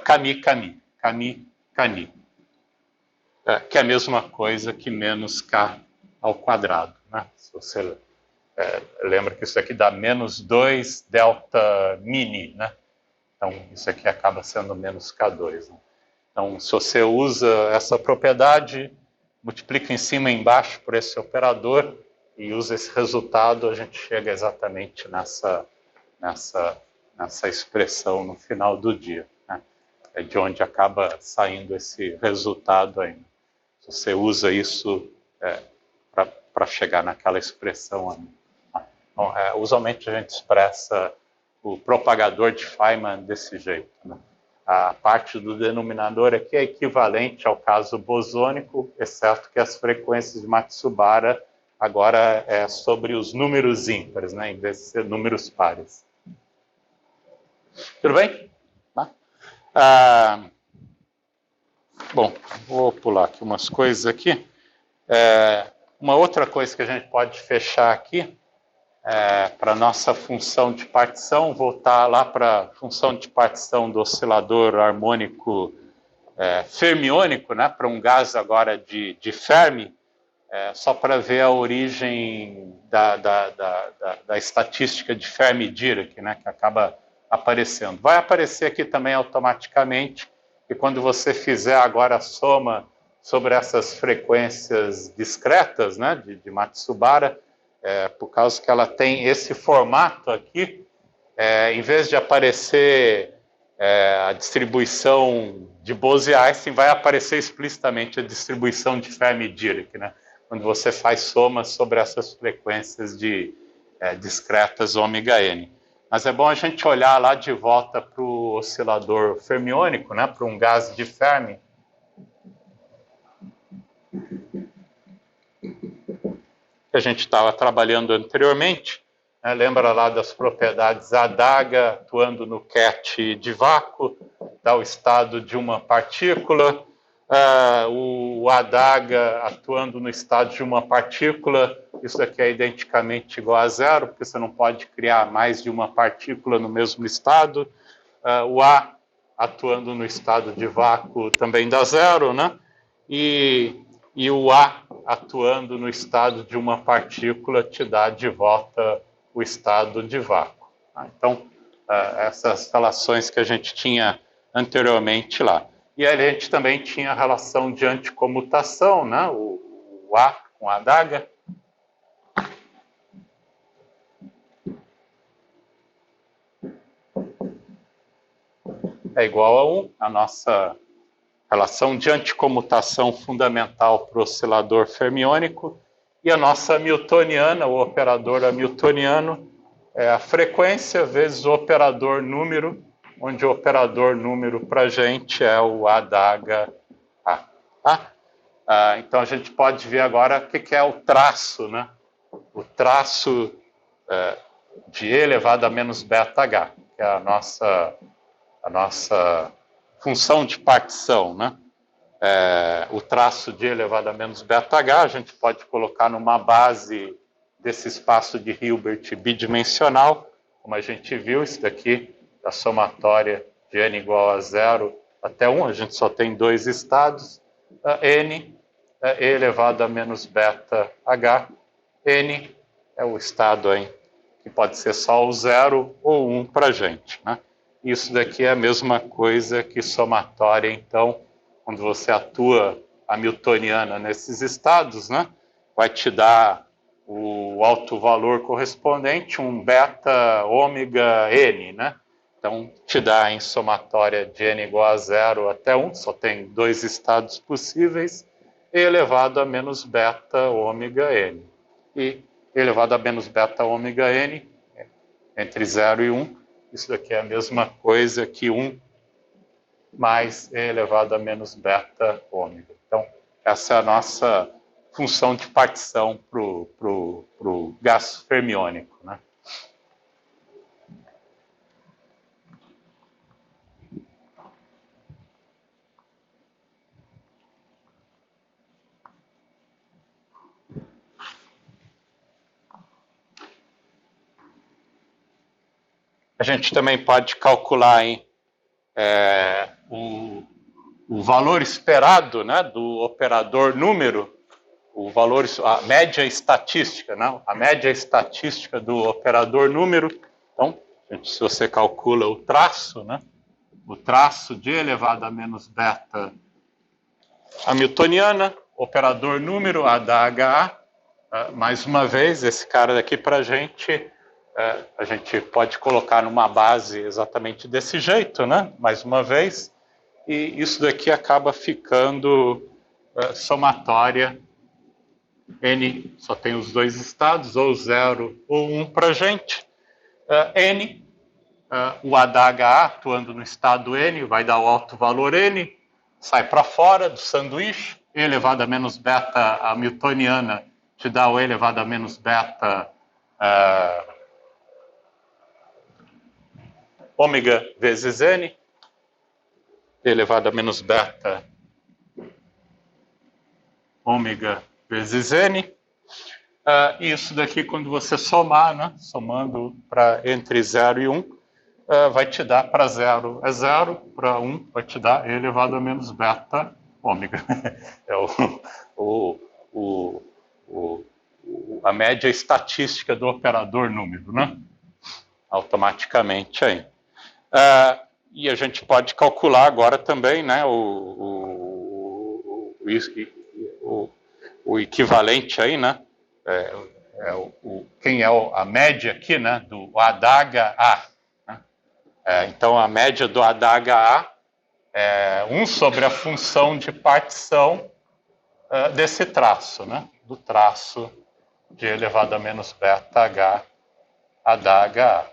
Kami, Kani, que é a mesma coisa que menos K ao quadrado. Né? Se você lembra que isso aqui dá menos 2 delta mini, né? Então, isso aqui acaba sendo menos K2. Né? Então, se você usa essa propriedade, multiplica em cima e embaixo por esse operador e usa esse resultado, a gente chega exatamente nessa expressão no final do dia. Né? É de onde acaba saindo esse resultado ainda. Se você usa isso para chegar naquela expressão ainda. Então, usualmente a gente expressa o propagador de Feynman desse jeito. Né? A parte do denominador aqui é equivalente ao caso bosônico, exceto que as frequências de Matsubara agora é sobre os números ímpares, né, em vez de ser números pares. Tudo bem? Bom, vou pular aqui umas coisas aqui. Uma outra coisa que a gente pode fechar aqui, para a nossa função de partição, voltar lá para a função de partição do oscilador harmônico fermiônico, né, para um gás agora de Fermi, só para ver a origem da estatística de Fermi-Dirac, né, que acaba aparecendo. Vai aparecer aqui também automaticamente, e quando você fizer agora a soma sobre essas frequências discretas, né, de Matsubara, por causa que ela tem esse formato aqui, em vez de aparecer a distribuição de Bose-Einstein, vai aparecer explicitamente a distribuição de Fermi-Dirac, né? Quando você faz somas sobre essas frequências discretas ômega n. Mas é bom a gente olhar lá de volta para o oscilador fermiônico, né? Para um gás de Fermi. Que a gente estava trabalhando anteriormente, né? Lembra lá das propriedades adaga atuando no ket de vácuo, dá o estado de uma partícula, o adaga atuando no estado de uma partícula, isso aqui é identicamente igual a zero, porque você não pode criar mais de uma partícula no mesmo estado, o A atuando no estado de vácuo também dá zero, né? E o A atuando no estado de uma partícula te dá de volta o estado de vácuo. Então, essas relações que a gente tinha anteriormente lá. E aí a gente também tinha a relação de anticomutação, né? O A com a adaga. É igual a 1, a nossa relação de anticomutação fundamental para o oscilador fermiônico, e a nossa hamiltoniana, o operador hamiltoniano, é a frequência vezes o operador número, onde o operador número para a gente é o adaga A. Tá? Então a gente pode ver agora o que é o traço, né? O traço de E elevado a menos beta H, que é a nossa função de partição, né? O traço de E elevado a menos beta H, a gente pode colocar numa base desse espaço de Hilbert bidimensional, como a gente viu, isso daqui, a somatória de N igual a 0 até 1, a gente só tem 2 estados, N E elevado a menos beta H, N é o estado aí, que pode ser só o 0 ou 1 para a gente, né? Isso daqui é a mesma coisa que somatória, então, quando você atua hamiltoniana nesses estados, né, vai te dar o alto valor correspondente, um beta ômega N, né? Então, te dá em somatória de N igual a 0 até 1, só tem 2 estados possíveis, E elevado a menos beta ômega N. E elevado a menos beta ômega N, entre 0 e 1, isso daqui é a mesma coisa que 1 mais E elevado a menos beta ômega. Então, essa é a nossa função de partição para o gás fermiônico, né? A gente também pode calcular hein, o valor esperado, né, do operador número, a média estatística, né, a média estatística do operador número. Então, se você calcula o traço, né, o traço de elevado a menos beta hamiltoniana, operador número, a da HA, mais uma vez, esse cara daqui para a gente pode colocar numa base exatamente desse jeito, né? Mais uma vez, e isso daqui acaba ficando somatória. N só tem os 2 estados, ou 0 ou 1 para a gente. N, o ADHA atuando no estado N, vai dar o alto valor N, sai para fora do sanduíche, E elevado a menos beta hamiltoniana te dá o E elevado a menos beta ômega vezes N, E elevado a menos beta ômega vezes N. Isso daqui, quando você somar, né, somando para entre 0 e 1, vai te dar para 0 é 0, para 1 vai te dar E elevado a menos beta ômega. É a média estatística do operador número, né? Automaticamente aí. E a gente pode calcular agora também, né, o equivalente aí, né? Quem é a média aqui, né, do ADHA. Né? Então, a média do ADHA é 1 sobre a função de partição desse traço, né? Do traço de elevado a menos beta H ADHA.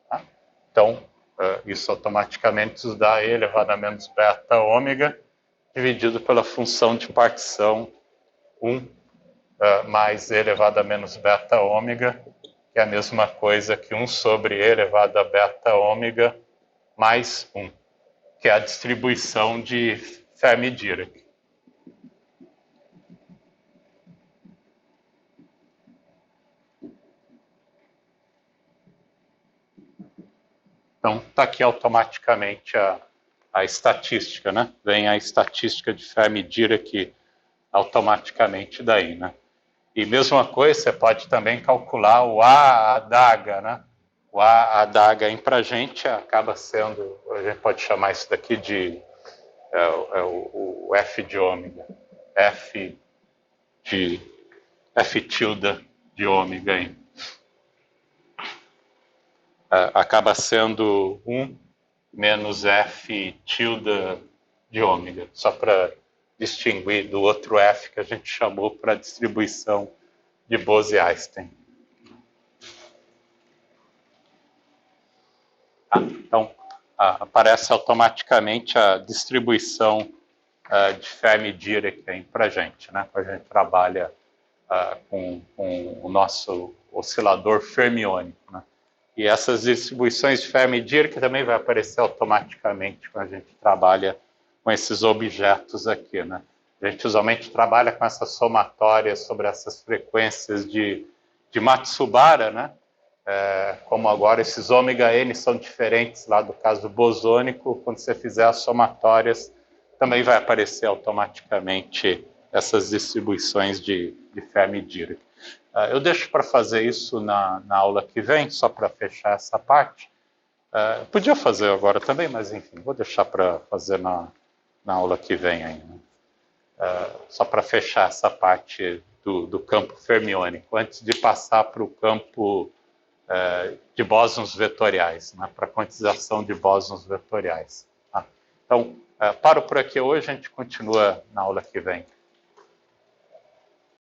Tá? Então, isso automaticamente nos dá E elevado a menos beta ômega dividido pela função de partição 1 mais E elevado a menos beta ômega, que é a mesma coisa que 1 sobre E elevado a beta ômega mais 1, que é a distribuição de Fermi-Dirac. Então, está aqui automaticamente a estatística, né? Vem a estatística de Fermi-Dirac automaticamente daí, né? E mesma coisa, você pode também calcular o A adaga, né? o A da H para a gente acaba sendo, a gente pode chamar isso daqui de o F de ômega, F tilde de ômega. Acaba sendo 1 menos F tilde de ômega, só para distinguir do outro F que a gente chamou para a distribuição de Bose-Einstein. Então, aparece automaticamente a distribuição de Fermi-Dirac para a gente, né? Quando a gente trabalha com o nosso oscilador fermiônico, né? E essas distribuições de Fermi-Dirac também vai aparecer automaticamente quando a gente trabalha com esses objetos aqui, né? A gente usualmente trabalha com essas somatórias sobre essas frequências de Matsubara, né? Como agora esses ômega n são diferentes lá do caso bosônico, quando você fizer as somatórias, também vai aparecer automaticamente essas distribuições de Fermi-Dirac. Eu deixo para fazer isso na aula que vem, só para fechar essa parte. Podia fazer agora também, mas enfim, vou deixar para fazer na aula que vem ainda. Só para fechar essa parte do campo fermiônico, antes de passar para o campo de bósons vetoriais, né, para a quantização de bósons vetoriais. Tá? Então, paro por aqui hoje, a gente continua na aula que vem.